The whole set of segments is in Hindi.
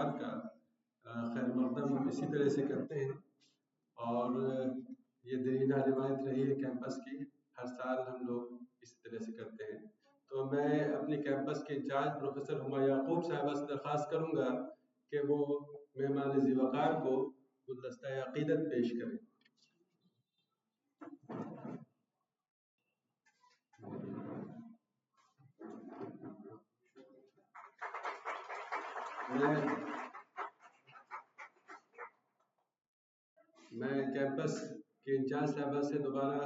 इफ्तार का खैर मकदम हम इसी तरह से करते हैं और ये दरीना रिवायत रही है कैंपस की, हर साल हम लोग इसी तरह से करते हैं। तो मैं अपने कैंपस के इंचार्ज प्रोफेसर हुमा याकूब साहिबा से दरख्वास्त करूँगा कि वो मेहमान ज़िवक़ार को गुलदस्ता अक़ीदत पेश करें। मैं कैंपस के इंचार्ज साहबा से दोबारा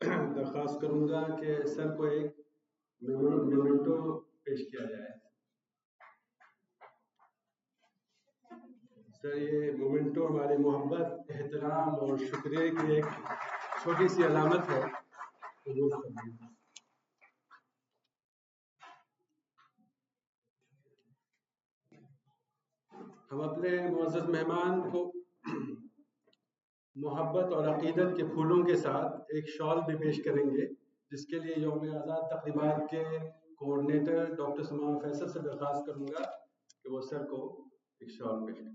दरख्वास्त करूँगा कि सर को एक मोमेंटो पेश किया जाए। सर, ये मोमेंटो हमारी मोहब्बत, एहतराम और शुक्रिया की एक छोटी सी अलामत है। हम अपने मुअज़्ज़ज़ मेहमान को मोहब्बत और अक़ीदत के फूलों के साथ एक शॉल भी पेश करेंगे, जिसके लिए यौम आज़ाद तक़रीबात के कोऑर्डिनेटर डॉक्टर सुमामा फैसल से दरख्वास्त करूँगा कि वो सर को एक शॉल पेश करें।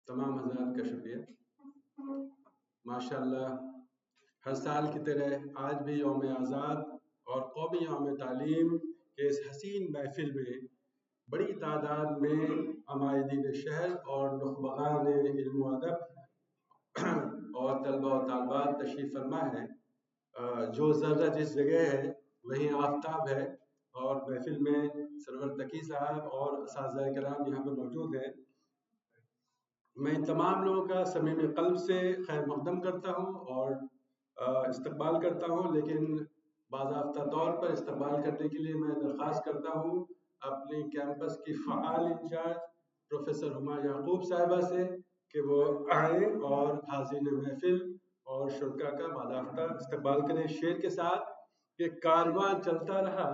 तमाम हज़रात का शुक्रिया। माशाअल्लाह, हर साल की तरह आज भी यौम आज़ाद और कौमी यौम तालीम के इस हसीन महफिल में बड़ी तादाद में अमायदीन शहर और नुखबगान इल्म व अदब और तलबा व तालबात तशरीफ़ फरमा है। जो ज़र्रा जिस जगह है वहीं आफ्ताब है और महफिल में सरवर तकी साहब और असातिज़ा किराम यहाँ पर मौजूद हैं। मैं इन तमाम लोगों का समीम क़ल्ब से खैर मक़दम करता हूँ और इस्तक़बाल करता हूँ, लेकिन बाज़ाब्ता तौर पर इस्तक़बाल करने के लिए मैं दरख्वास्त करता हूँ अपने कैंपस की फ़आल इंचार्ज प्रोफेसर हुमा याकूब साहिबा से कि वो आए और हाज़िरीन महफिल और शुरका का बाज़ाब्ता इस्तक़बाल करें शेर के साथ कि कारवां चलता रहा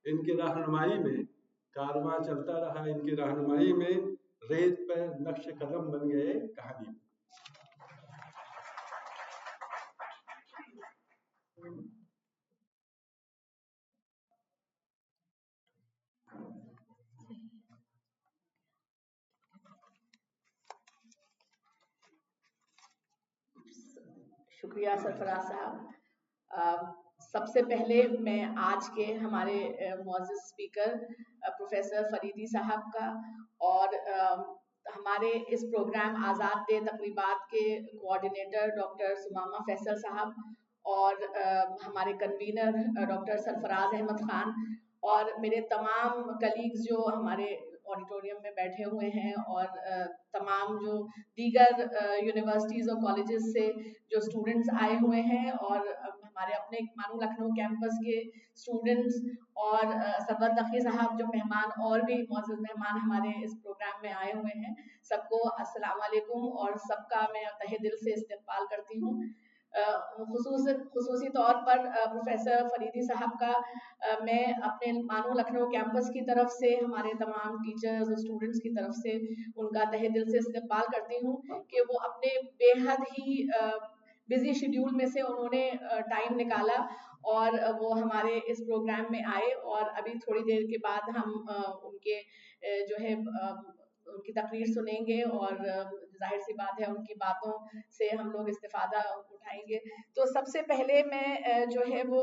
इनकी रहनुमाई में, कारवां चलता रहा इनकी रहनुमाई में, रेत पर नक्श कदम बन गए कहानी। शुक्रिया सरफराज साहब। सबसे पहले मैं आज के हमारे मुअज़्ज़ज़ स्पीकर प्रोफेसर फरीदी साहब का और हमारे इस प्रोग्राम आज़ाद डे तकरीबात के कोऑर्डिनेटर डॉक्टर सुमामा फैसल साहब और हमारे कन्वीनर डॉक्टर सरफराज अहमद ख़ान और मेरे तमाम कलीग्स जो हमारे ऑडिटोरियम में बैठे हुए हैं और तमाम जो दीगर यूनिवर्सिटीज़ और कॉलेजेस से जो स्टूडेंट्स आए हुए हैं और हमारे अपने मानू लखनऊ कैंपस के स्टूडेंट्स और सदर तकी साहब जो मेहमान और भी मौजूद मेहमान हमारे इस प्रोग्राम में आए हुए हैं, सबको अस्सलाम वालेकुम और सबका मैं तहे दिल से इस्तकबाल करती हूँ। खुसूसी तौर पर प्रोफेसर फरीदी साहब का मैं अपने मानू लखनऊ कैंपस की तरफ से हमारे तमाम टीचर्स और स्टूडेंट्स की तरफ से उनका तहे दिल से इस्तकबाल करती हूँ कि वो अपने बेहद ही बिजी शेड्यूल में से उन्होंने टाइम निकाला और वो हमारे इस प्रोग्राम में आए और अभी थोड़ी देर के बाद हम उनके जो है उनकी तकरीर सुनेंगे और जाहिर सी बात है उनकी बातों से हम लोग इस्तिफादा उठाएंगे। तो सबसे पहले मैं जो है वो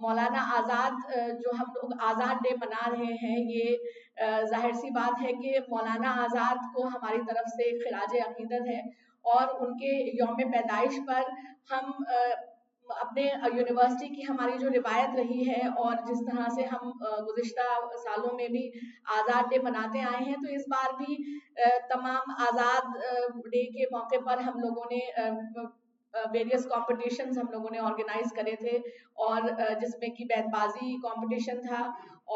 मौलाना आज़ाद जो हम लोग आज़ाद डे मना रहे हैं, ये जाहिर सी बात है कि मौलाना आज़ाद को हमारी तरफ से खिराज अक़ीदत है और उनके यौम पैदाइश पर हम अपने यूनिवर्सिटी की हमारी जो रिवायत रही है और जिस तरह से हम गुज़िश्ता सालों में भी आज़ाद डे मनाते आए हैं, तो इस बार भी तमाम आज़ाद डे के मौके पर हम लोगों ने वेरियस कॉम्पिटिशन्स हम लोगों ने ऑर्गेनाइज करे थे और जिसमें कि बैतबाजी कॉम्पिटिशन था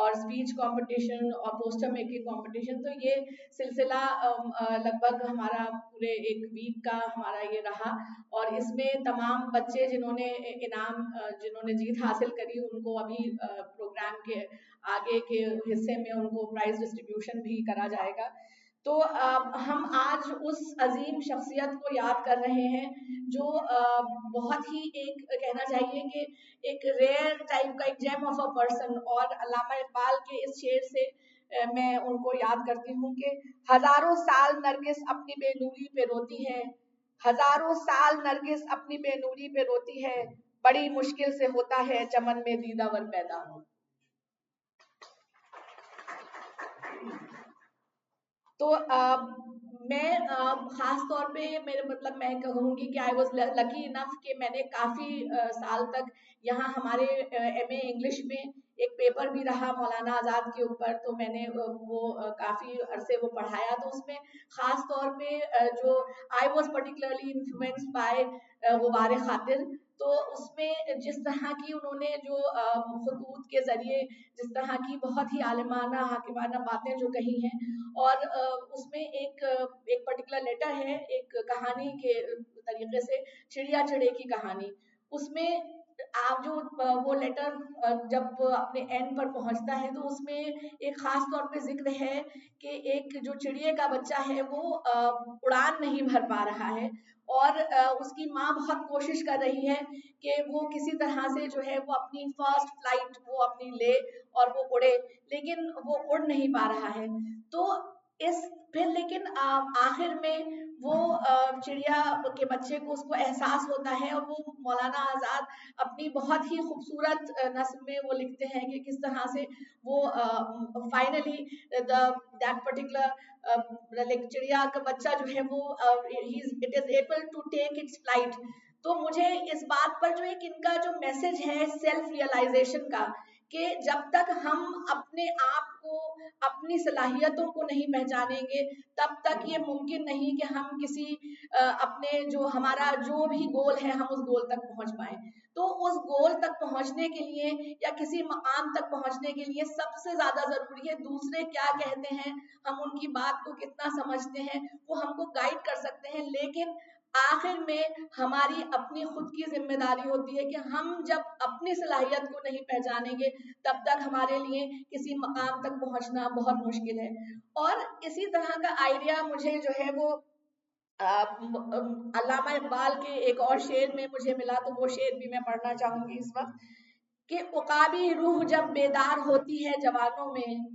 और स्पीच कॉम्पिटिशन और पोस्टर मेकिंग कॉम्पिटिशन। तो ये सिलसिला लगभग हमारा पूरे एक वीक का हमारा ये रहा और इसमें तमाम बच्चे जिन्होंने जीत हासिल करी उनको अभी प्रोग्राम के आगे के हिस्से में उनको प्राइज डिस्ट्रीब्यूशन भी करा जाएगा। तो हम आज उस अजीम शख्सियत को याद कर रहे हैं जो बहुत ही एक कहना चाहिए कि एक रेयर टाइप का एक जेम ऑफ अ पर्सन। और अल्लामा इकबाल के इस शेर से मैं उनको याद करती हूँ कि हजारों साल नरगिस अपनी बेनूरी पे रोती है, हजारों साल नरगिस अपनी बेनूरी पे रोती है, बड़ी मुश्किल से होता है चमन में दीदावर पैदा। तो मैं खास तौर पे मेरे मतलब मैं कहूँगी कि आई वाज लकी इनफ कि मैंने काफ़ी साल तक यहाँ हमारे एमए इंग्लिश में एक पेपर भी रहा मौलाना आज़ाद के ऊपर, तो मैंने वो काफ़ी अरसे वो पढ़ाया। तो उसमें ख़ास तौर पे जो I was particularly influenced by गुबार खातिर। तो उसमें जिस तरह की उन्होंने जो खतूत के ज़रिए जिस तरह की बहुत ही आलिमाना हाकिमाना बातें जो कही हैं, और उसमें एक पर्टिकुलर लेटर है एक कहानी के तरीके से, चिड़िया चिड़े की कहानी। उसमें आप जो वो लेटर जब अपने एंड पर पहुंचता है तो उसमें एक खास तौर पे जिक्र है कि एक जो चिड़िया का बच्चा है वो उड़ान नहीं भर पा रहा है, और उसकी माँ बहुत कोशिश कर रही है कि वो किसी तरह से जो है वो अपनी फर्स्ट फ्लाइट वो अपनी ले और वो उड़े, लेकिन वो उड़ नहीं पा रहा है। तो इस फिर लेकिन आखिर में वो चिड़िया के बच्चे को उसको एहसास होता है, और वो मौलाना आज़ाद अपनी बहुत ही खूबसूरत नस्म में वो लिखते हैं कि किस तरह से वो फाइनली दैट पर्टिकुलर लाइक चिड़िया का बच्चा जो है वो it is able to take its flight. तो मुझे इस बात पर जो एक इनका जो मैसेज है सेल्फ रियलाइजेशन का, कि जब तक हम अपने आप को अपनी सलाहियतों को नहीं पहचानेंगे तब तक ये मुमकिन नहीं कि हम किसी अपने जो हमारा जो भी गोल है हम उस गोल तक पहुंच पाए। तो उस गोल तक पहुंचने के लिए या किसी मकाम तक पहुंचने के लिए सबसे ज्यादा जरूरी है दूसरे क्या कहते हैं, हम उनकी बात को कितना समझते हैं, वो हमको गाइड कर सकते हैं, लेकिन आखिर में हमारी अपनी खुद की जिम्मेदारी होती है कि हम जब अपनी सलाहियत को नहीं पहचानेंगे तब तक हमारे लिए किसी मकाम तक पहुंचना बहुत मुश्किल है। और इसी तरह का आइडिया मुझे जो है वो अल्लामा इकबाल के एक और शेर में मुझे मिला, तो वो शेर भी मैं पढ़ना चाहूंगी इस वक्त कि उकाबी रूह जब बेदार होती है जवानों में,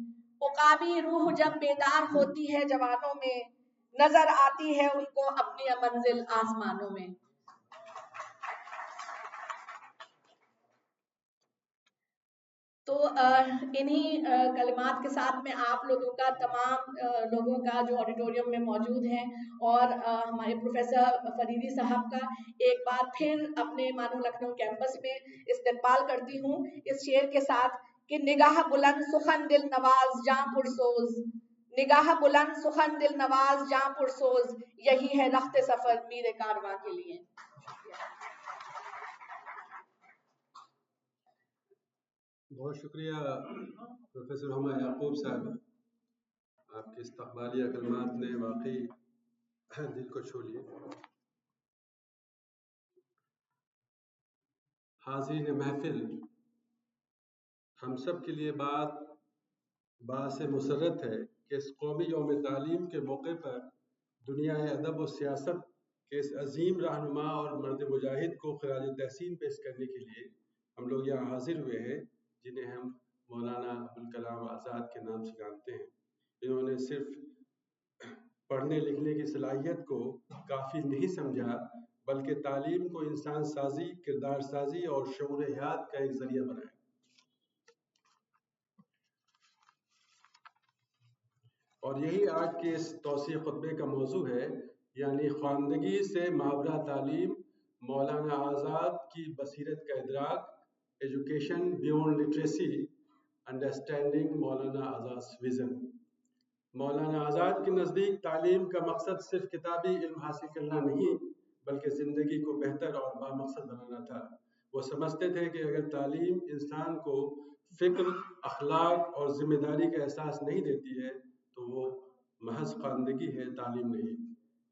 उकाबी रूह जब बेदार होती है जवानों में, नजर आती है उनको अपनी मंजिल आसमानों में। तो इन्हीं कलिमात के साथ में आप लोगों का तमाम लोगों का जो ऑडिटोरियम में मौजूद हैं और हमारे प्रोफेसर फरीदी साहब का एक बार फिर अपने मानो लखनऊ कैंपस में इस्तकबाल करती हूँ इस शेर के साथ कि निगाह बुलंद सुखन दिल नवाज जां पुरसोज, निगाह बुलंद सुखन दिल नवाज जां पुरसोज, यही है रख्ते सफर मीरे कारवां के लिए। बहुत शुक्रिया प्रोफेसर हुमा याकूब साहब, आपके इस्तक़बालिया कलमात ने वाकई दिल को छू लिए। हाज़रीन महफिल, हम सब के लिए बात से मुसर्रत है कि इस कौमी यौम तालीम के मौके पर दुनिया अदब और सियासत के इस अजीम रहनुमा और मर्द मुजाहिद को खराज तहसीन पेश करने के लिए हम लोग यहाँ हाजिर हुए हैं, जिन्हें हम मौलाना अबुल कलाम आज़ाद के नाम से जानते हैं। इन्होंने सिर्फ पढ़ने लिखने की सलाहियत को काफ़ी नहीं समझा, बल्कि तालीम को इंसान साजी, किरदार साजी और शऊर हयात का एक ज़रिया बनाया। और यही आज के इस तौसीह खुतबे का मौजू है, यानी ख्वानदगी से मावरा तालीम, मौलाना आज़ाद की बसीरत का इदराक, एजुकेशन बियॉन्ड लिटरेसी, अंडरस्टैंडिंग मौलाना आज़ाद विज़न। मौलाना आज़ाद के नज़दीक तालीम का मकसद सिर्फ किताबी इल्म हासिल करना नहीं, बल्कि ज़िंदगी को बेहतर और बामकसद बनाना था। वो समझते थे कि अगर तालीम इंसान को फ़िक्र, अखलाक और ज़िम्मेदारी का एहसास नहीं देती है तो वो महज ख़वानदगी है, तालीम नहीं।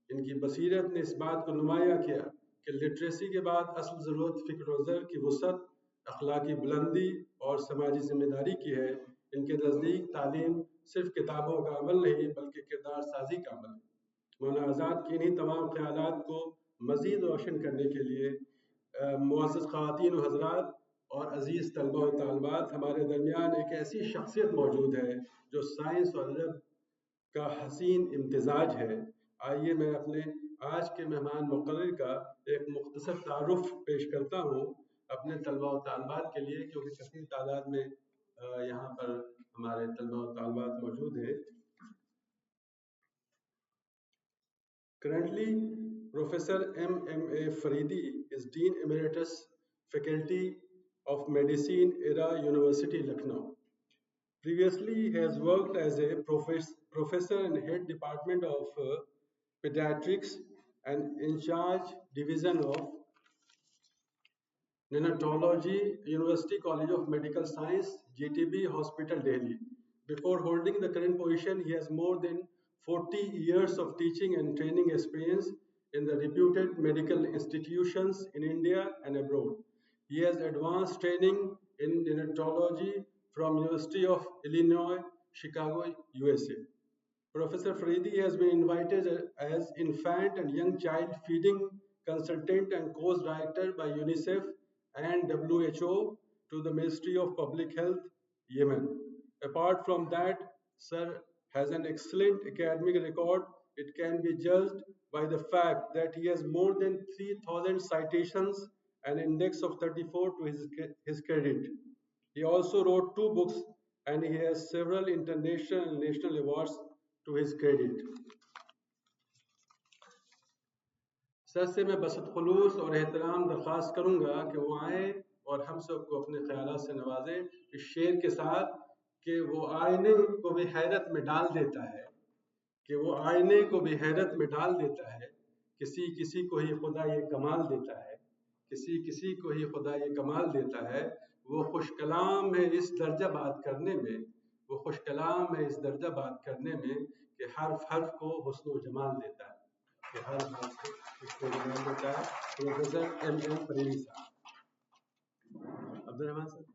इनकी बसीरत ने इस बात को नुमाया किया कि लिटरेसी के बाद असल ज़रूरत फ़िक्र नज़र की वुसअत, अखलाकी बुलंदी और समाजी ज़िम्मेदारी की है। इनके नज़दीक तालीम सिर्फ किताबों का अमल नहीं बल्कि किरदार साजी का अमल है। मौलाना आज़ाद की इन्हीं तमाम ख्यालात को मज़ीद रोशन करने के लिए मुअज़्ज़ज़ ख़वातीन व हज़रात और अज़ीज़ तलबा व तालिबात, हमारे दरमियान एक ऐसी शख्सियत मौजूद है जो साइंस और अदब का हसीन इम्तिजाज है। आइए मैं अपने आज के मेहमान मुक़र्रर का एक मुख्तसर तारुफ पेश करता हूँ अपने तलबा व तालिबात के लिए, क्योंकि कसीर तादाद में यहाँ पर हमारे तलबा व तालिबात मौजूद हैं। Currently, Professor M.A. Faridi is Dean Emeritus Faculty of Medicine, Era University, Lucknow. Previously, he has worked as a professor in head department of pediatrics and in charge division of neonatology, University College of Medical Science, GTB Hospital, Delhi. Before holding the current position, he has more than 40 years of teaching and training experience in the reputed medical institutions in India and abroad. He has advanced training in neonatology from University of Illinois, Chicago, USA. Professor Faridi has been invited as infant and young child feeding consultant and course director by UNICEF and WHO to the Ministry of Public Health, Yemen. Apart from that, Sir has an excellent academic record. It can be judged by the fact that he has more than 3,000 citations and index of 34 to his credit. He also wrote 2 books and he has several international and national awards to his credit. Sir से मैं बसत खुलूस और एहतराम दरख्वास्त करूँगा कि वो आए और हम सबको अपने ख्यालात से नवाजें इस शेर के साथ कि वो आईने को भी हैरत में डाल देता है, कि वो आईने को भी हैरत में डाल देता है, किसी किसी को ही खुदा ये कमाल देता है, किसी किसी को ही खुदा ये कमाल देता है। वो खुश कलाम है इस दर्जा बात करने में, वो खुश कलाम है इस दर्जा बात करने में कि हर्फ हर्फ को हुस्न व जमाल देता है, कि हर हर्फ को हुस्न व जमाल देता है। Professor M.M. फरीदी साहब। अब्दुल रहमान साहब।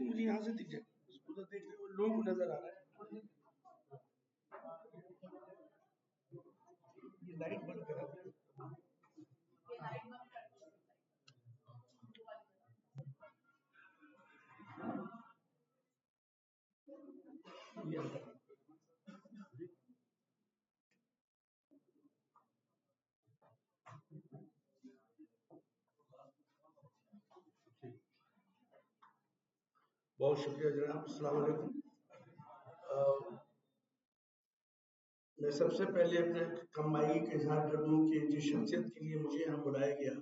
मुझे यहाँ से दिख जाए, उधर देखने को लोग नजर आ रहा है। ये लाइट बंद करा दे। बहुत शुक्रिया जनाब। अस्सलाम वालेकुम। मैं सबसे पहले अपने कमाई का इजहार कर दूं कि जिस शख्सियत के लिए मुझे यहाँ बुलाया गया,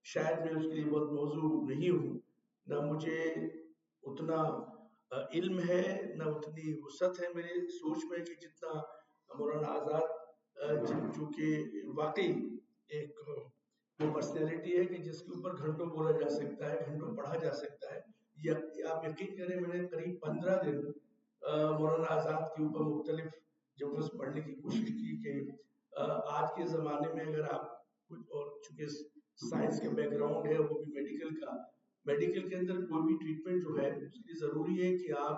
शायद मैं उसके लिए बहुत मौजू नहीं हूँ, ना मुझे उतना इल्म है, ना उतनी वसअत है मेरी सोच में कि जितना मौलाना आज़ाद, जो कि वाकई एक वो पर्सनैलिटी है कि जिसके ऊपर घंटों बोला जा सकता है, घंटों पढ़ा जा सकता है। आप यकीन करें, मैंने करीब 15 दिन मौलाना आज़ाद के ऊपर मुख्तलिफ जब पढ़ने की कोशिश की कि आज के ज़माने में अगर आप कुछ, और चूँकि साइंस का बैकग्राउंड है वो भी मेडिकल का, मेडिकल के अंदर कोई भी ट्रीटमेंट जो है उसके लिए ज़रूरी है कि आप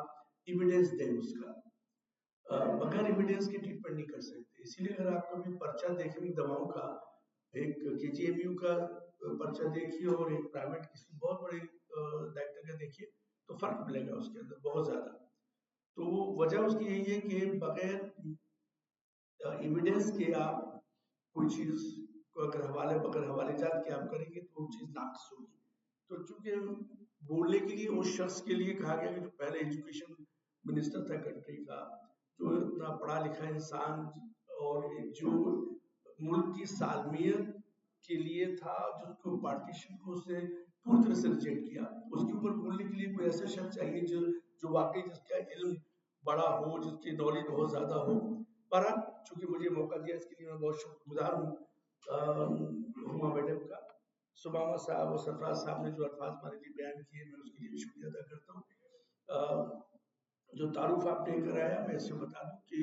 एविडेंस दें उसका, बगैर एविडेंस के ट्रीटमेंट नहीं कर सकते। इसीलिए अगर आप कभी पर्चा देखेंगे दवाओं का, एक KGMU का पर्चा देखिए और एक प्राइवेट किसी बहुत बड़े डॉक्टर का देखिए तो फर्क मिलेगा उसके अंदर बहुत ज़्यादा। तो वजह उसकी यही है कि बगैर एविडेंस के आप कोई चीज़ को अगर बगैर हवालेजात के आप करेंगे तो वो चीज़ नाक़िस होगी। तो चूँकि बोलने के लिए उस शख्स के लिए कहा गया कि जो पहले एजुकेशन मिनिस्टर था कंट्री का, जो इतना पढ़ा लिखा इंसान और जो मुल्क की सालमियत के लिए था, जिसको पार्टीशन को उसने पूरी तरह से रिजेक्ट किया, उसके ऊपर बोलने के लिए कोई ऐसा शख्स चाहिए जो वाकई जिसका इल्म बड़ा हो, जिसकी नॉलेज बहुत ज़्यादा हो। पर चूंकि मुझे मौका दिया इसके लिए मैं बहुत शुक्रगुजार हूँ हुमा मैडम का, सुमामा साहब और सरफराज साहब ने जो अल्फाज हमारे लिए बयान किए, मैं उसके लिए शुक्रिया अदा करता हूँ। जो तारुफ आपने कराया, मैं इससे बता दूं कि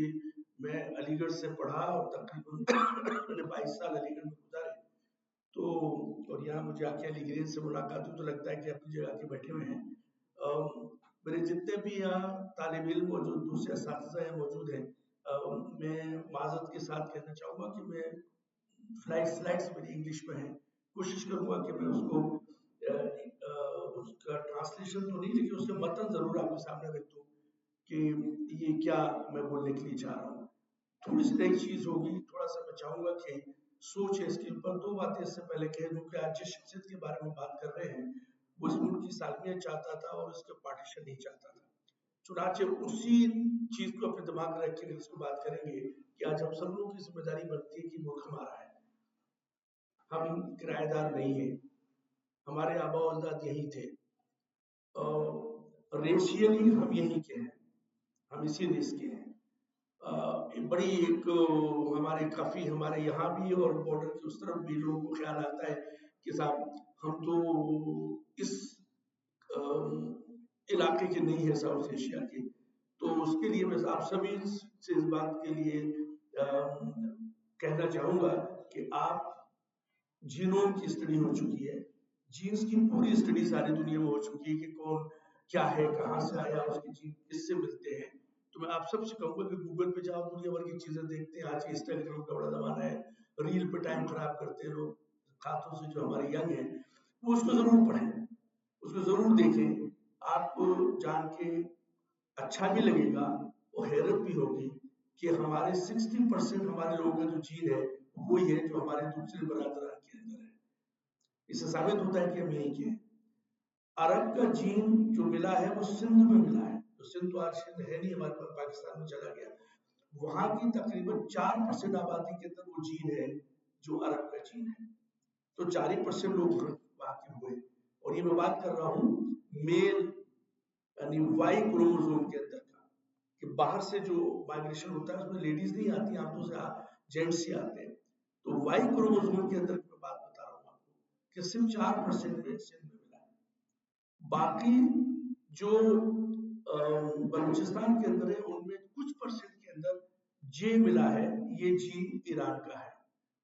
मैं अलीगढ़ से पढ़ा और तकरीबन 22 साल अलीगढ़ में गुजारे। तो और यहाँ मुझे आके अलीगढ़ से मुलाकात हुई तो लगता है कि अपनी जगह के बैठे हुए हैं। मेरे जितने भी यहाँ तालिब इल्म मौजूद, दूसरे असातिज़ा यहाँ मौजूद हैं, मैं माज़रत के साथ कहना चाहूँगा कि मैं स्लाइड्स मेरी इंग्लिश में हैं, कोशिश करूँगा कि मैं उसको उसका ट्रांसलेशन तो नहीं, लेकिन उसके मतन ज़रूर आपके सामने रख दूँ कि ये क्या मैं बोलने के लिए चाह रहा हूँ। थोड़ी सी नई चीज़ होगी, थोड़ा सा मैं चाहूँगा कि सोच है इसके ऊपर। दो बातें इससे पहले कह दूँ कि आज जिस शख्सियत के बारे में बात कर रहे हैं वो इस मुल्क की सालमियत चाहता था और इसका पार्टीशन नहीं चाहता था। चुनाचे उसी चीज़ को अपने दिमाग में रख के इसको बात करेंगे कि आज हम सब लोगों की जिम्मेदारी बनती है कि मुल्क हमारा है, हम किराएदार नहीं है, हमारे आबा अजदाद यही थे, रेशियली हम यही के हैं, हम इसी देश के हैं। बड़ी एक हमारे काफी हमारे यहाँ भी और बॉर्डर की उस तरफ भी लोगों को ख्याल आता है कि साहब हम तो इस इलाके के नहीं है, साउथ एशिया के। तो उसके लिए मैं आप सभी से इस बात के लिए कहना चाहूंगा कि आप जीनोम की स्टडी हो चुकी है, जीन्स की पूरी स्टडी सारी दुनिया में हो चुकी है कि कौन क्या है, कहाँ से आया, उसके जीन किससे मिलते हैं। तो मैं आप सबसे कहूंगा कि गूगल पे जाओ, दुनिया भर की चीजें देखते हैं। आज इंस्टाग्राम का बड़ा जमाना है, रील पे टाइम खराब करते हैं लोग, खासतौर से जो हमारे यंग हैं, वो उसको जरूर पढ़ें, उसको जरूर देखें। आपको जान के अच्छा भी लगेगा और हैरत भी होगी कि हमारे 60% हमारे लोगों का जो जीन है वही है जो हमारे दूसरे बरादरान के अंदर है। इससे साबित होता है कि हम यही के हैं। अरब का जीन जो मिला है वो सिंध में मिला है, तो सिंध तो आज सिंध है नहीं, हमारे पास पाकिस्तान में चला गया। वहां की तकरीबन 4% आबादी के अंदर वो जीन है जो अरब का जीन है, तो 4% लोग वहां के हुए। और ये मैं बात कर रहा हूँ मेल यानी वाई क्रोमोसोम के अंदर का, कि बाहर से जो माइग्रेशन होता है उसमें लेडीज नहीं आती, आमतौर से जेंट्स ही आते हैं। तो वाई क्रोमोसोम के अंदर की बात बता रहा हूँ आपको कि सिर्फ 4% में सिंध में मिला है। बाकी जो बलूचिस्तान के अंदर है उनमें कुछ परसेंट के अंदर जे मिला है, ये जीन ईरान का है,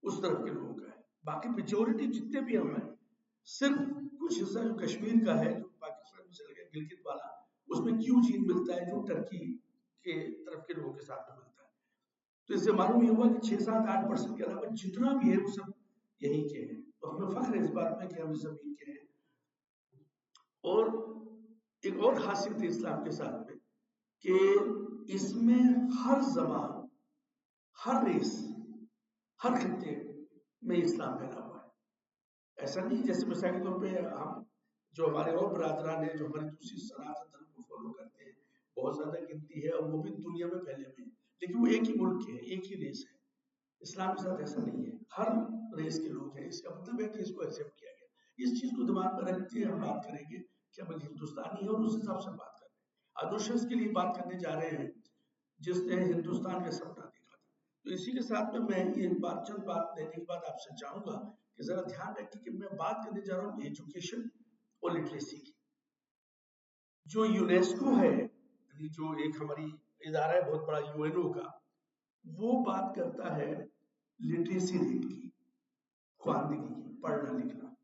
उस तरफ के लोगों का है। बाकी मेजोरिटी जितने भी हम हैं, सिर्फ कुछ हिस्सा जो कश्मीर का है, जो पाकिस्तान में चला गया, गिलगित वाला, उसमें क्यू जीन मिलता है जो टर्की के तरफ के लोगों के साथ में मिलता है। तो इससे मालूम ये हुआ कि 6, 7, 8% के अलावा जितना भी है वो सब यहीं के हैं। तो हमें फख्र है इस बात में कि हम इस जमीन के हैं। और एक और खासियत है इस्लाम के साथ में कि इसमें हर जबान, हर रेस, हर खित्ते में इस्लाम फैला हुआ है। ऐसा नहीं जैसे मिसाल के तौर पे हम जो हमारे और बरादरान हैं जो हमारी दूसरी सनातन धर्म को फॉलो करते हैं, बहुत ज्यादा गिनती है और वो भी दुनिया में फैले हुए हैं, लेकिन वो एक ही मुल्क के हैं, एक ही रेस है। इस्लाम के साथ ऐसा नहीं है, हर रेस के लोग हैं। इसका मतलब है कि इसको एक्सेप्ट किया गया। इस चीज को दिमाग में रख के हम बात करेंगे कि हम हिंदुस्तानी है और उस हिसाब से बात करें। आदर्श के लिए बात करने जा रहे हैं जिसने हिंदुस्तान का सपना देखा था। तो इसी के साथ में मैं ये चंद बात देने के बाद आपसे चाहूंगा कि जरा ध्यान रखिए कि मैं बात करने जा रहा हूँ एजुकेशन और लिटरेसी की। जो यूनेस्को है, यानी जो एक हमारी इदारा है बहुत बड़ा यूएनओ का, वो बात करता है लिटरेसी रेट की, ख्वानदगी की, पढ़ना लिखना,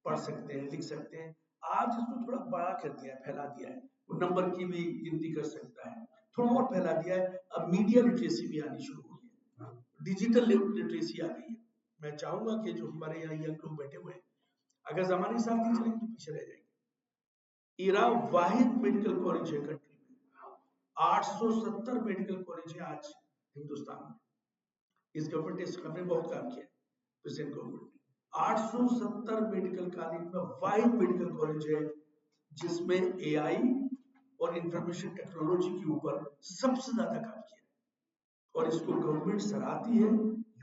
पढ़ सकते हैं, लिख सकते हैं। आज इसको थोड़ा बड़ा कर दिया है, फैला दिया है, वो नंबर की भी गिनती कर सकता है, थोड़ा और फैला दिया है। अब मीडिया लिटरेसी भी आनी शुरू हुई है, डिजिटल लिटरेसी आ गई है। मैं चाहूंगा कि जो हमारे यहाँ यंग लोग बैठे हुए हैं, अगर जमाने के साथ नहीं चलेंगे तो पीछे रह जाएंगे। इरान वाहिद मेडिकल कॉलेज है कंट्री में, 870 मेडिकल कॉलेज है आज हिंदुस्तान में। इस गवर्नमेंट ने इस खबर में बहुत काम किया है, प्रेजेंट गवर्नमेंट ने 870 मेडिकल कॉलेज में वाइड मेडिकल कॉलेज है जिसमें एआई और इंफॉर्मेशन टेक्नोलॉजी के ऊपर सबसे ज्यादा काम किया है। और इसको गवर्नमेंट सराहती है,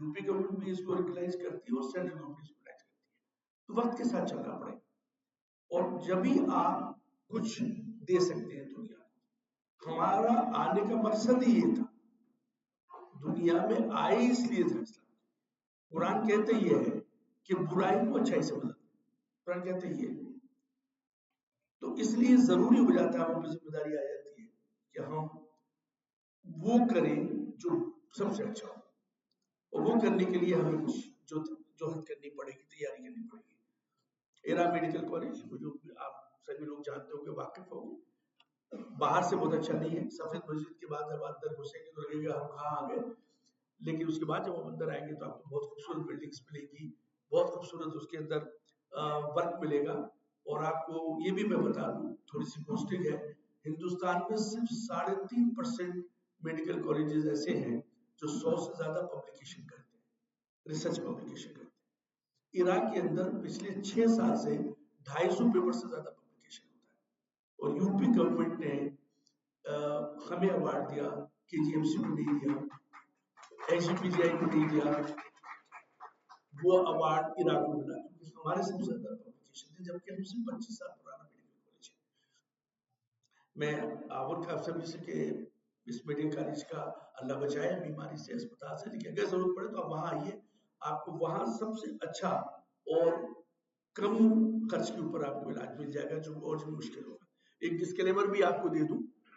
यूपी गवर्नमेंट भी इसको रिकग्नाइज करती है और सेंट्रल गवर्नमेंट इसको रिकग्नाइज करती है। तो वक्त के साथ चलना पड़ेगा और जब भी आप कुछ दे सकते हैं दुनिया, हमारा आने का मकसद ही ये था, दुनिया में आए इसलिए था इस्लाम। कुरान कहते ये है कि बुराई को अच्छाई से बदल, कुरान कहते ये है। तो इसलिए जरूरी हो जाता है, हम पर जिम्मेदारी आ जाती है कि हम वो करें जो सबसे अच्छा हो, और वो करने के लिए हमें कुछ जोहद करनी पड़ेगी, तैयारी करनी पड़ेगी। एरा मेडिकल कॉलेज, जो आप सभी लोग जानते होंगे, वाकिफ होंगे, बाहर से बहुत अच्छा नहीं है। सफेद मस्जिद के बाद जब अंदर घुसेंगे तो लगेगा हम कहाँ आ गए, लेकिन उसके बाद जब हम अंदर आएंगे तो आपको बहुत खूबसूरत बिल्डिंग्स मिलेगी, बहुत खूबसूरत उसके अंदर वर्क मिलेगा। और आपको ये भी मैं बता दूं, थोड़ी सी पोस्टिंग है, हिंदुस्तान में सिर्फ 3.5% मेडिकल कॉलेजेस ऐसे हैं जो 100 से ज्यादा पब्लिकेशन करते हैं, रिसर्च पब्लिकेशन करते हैं। इराक के अंदर पिछले 6 साल से 250 पेपर से ज्यादा पब्लिकेशन होता है। और यूपी गवर्नमेंट ने हमें अवार्ड दिया, KGMC को नहीं दिया, HGPGI को नहीं दिया, वो अवार्ड इराक को मिला, क्योंकि हमारे सबसे ज्यादा पब्लिकेशन थे, जबकि हमसे 25 साल पुराना मेडिकल कॉलेज है। मैं आवर का सभी से कि इस मेडिकल कॉलेज का अल्लाह बचाए बीमारी से, अस्पताल से, लेकिन अगर जरूरत पड़े तो आप वहां आइए, आपको वहां सबसे अच्छा और कम खर्च के ऊपर आपको इलाज मिल जाएगा, जो और भी मुश्किल होगा। एक डिस्क्लेमर भी आपको दे दूं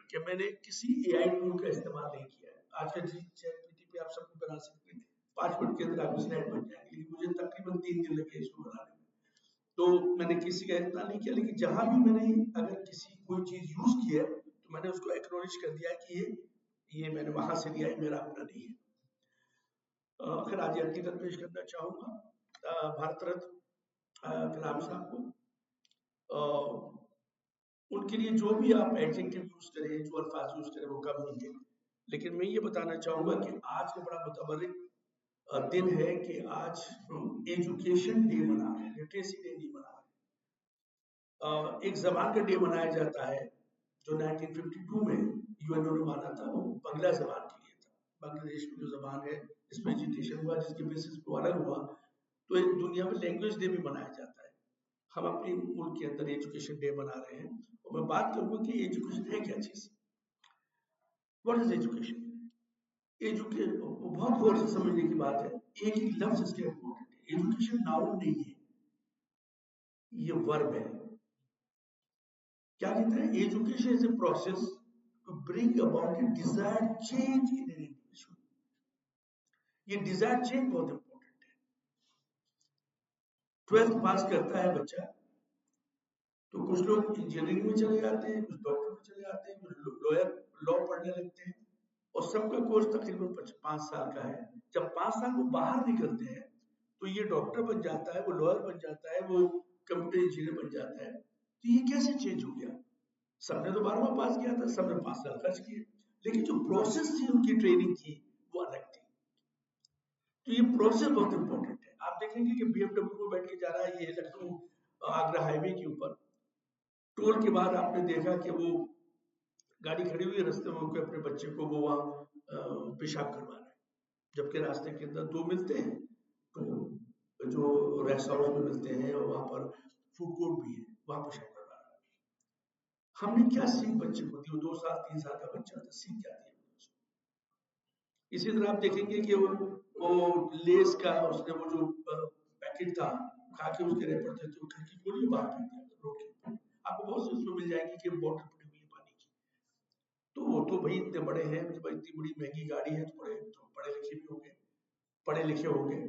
कि मैंने किसी AI टूल का इस्तेमाल नहीं किया है। आज का ChatGPT पे आप सब कुछ बना सकते हैं, 5 मिनट के अंदर आपकी स्लाइड बन जाएगी, लेकिन मुझे तकरीबन 3 दिन लगे इसको बनाने में। तो मैंने किसी का इतना नहीं किया, लेकिन जहां भी मैंने अगर किसी कोई चीज यूज की है तो मैंने उसको एक्नॉलेज कर दिया कि ये मैंने वहां से लिया है, मेरा अपना नहीं है। आखिर आज अकीदत पेश करना चाहूंगा भारत रत्न कलाम साहब को। उनके लिए जो भी आप एडजेक्टिव यूज करें, जो अल्फाज यूज करें, वो कम होंगे, लेकिन मैं ये बताना चाहूंगा कि आज का बड़ा मुतबर्रिक दिन है कि आज हम एजुकेशन डे मना रहे हैं, लिटरेसी डे नहीं मना रहे। एक जबान का डे मनाया जाता है जो 1952 में यूएनओ ने माना था, वो बंगला जबान के लिए था। बांग्लादेश में जो जबान है, इसमें एजुकेशन हुआ, जिसके बेसिस पर अलग हुआ, तो एक दुनिया में लैंग्वेज डे भी मनाया जाता है। हम अपने मुल्क के अंदर एजुकेशन डे मना रहे हैं, और मैं बात करूंगा कि एजुकेशन है क्या चीज, व्हाट इज एजुकेशन। एजुकेशन बहुत गौर से समझने की बात है, एक ही लफ्ज इसके इम्पोर्टेंट है। एजुकेशन नाउन नहीं है, ये वर्ब है। क्या कहते हैं, education is a process to bring about a desired change in an individual. ये डिजायर्ड चेंज बहुत इंपॉर्टेंट है। 12th पास करता है बच्चा, तो कुछ लोग इंजीनियरिंग में चले जाते हैं, कुछ डॉक्टर में चले जाते हैं, कुछ लॉयर लॉ पढ़ने लगते हैं, और सबका कोर्स तकरीबन 5 साल का है। जब 5 साल वो बाहर निकलते हैं तो ये डॉक्टर बन जाता है, वो लॉयर बन जाता है, वो कंप्यूटर इंजीनियर बन जाता है। तो ये कैसे चेंज हो गया? सबने तो 12वां पास किया था, सबने 5 साल खर्च किए, लेकिन जो प्रोसेस थी उनकी ट्रेनिंग की वो अलग थी। तो ये प्रोसेस बहुत इंपॉर्टेंट है। आप देखेंगे कि BMW में बैठ के जा रहा है, ये लखनऊ आगरा हाईवे के ऊपर, टोल के बाद आपने देखा कि वो गाड़ी खड़ी हुई है रास्ते में, अपने बच्चे को वो वहां पेशाब करवा रहा है, जबकि रास्ते के अंदर 2 मिलते हैं, तो जो रेस्ट हाउस में मिलते हैं और वहां पर फूड कोर्ट भी है, वहां पेशाब करवा रहा है। हमने क्या सीख बच्चे को दी? वो 2 साल 3 साल का बच्चा था, सीख क्या दी? इसी तरह आप देखेंगे कि वो लेस का उसने वो जो पैकेट था खा के उसके रेपर थे, तो खिड़की खोली बाहर फेंक दिया रोड के ऊपर। आपको बहुत सी उसमें मिल जाएगी कि बोतल पड़ी हुई है पानी की, तो वो तो भाई इतने बड़े हैं, तो भाई इतनी बड़ी महंगी गाड़ी है, तो पढ़े लिखे भी होंगे, पढ़े लिखे होंगे,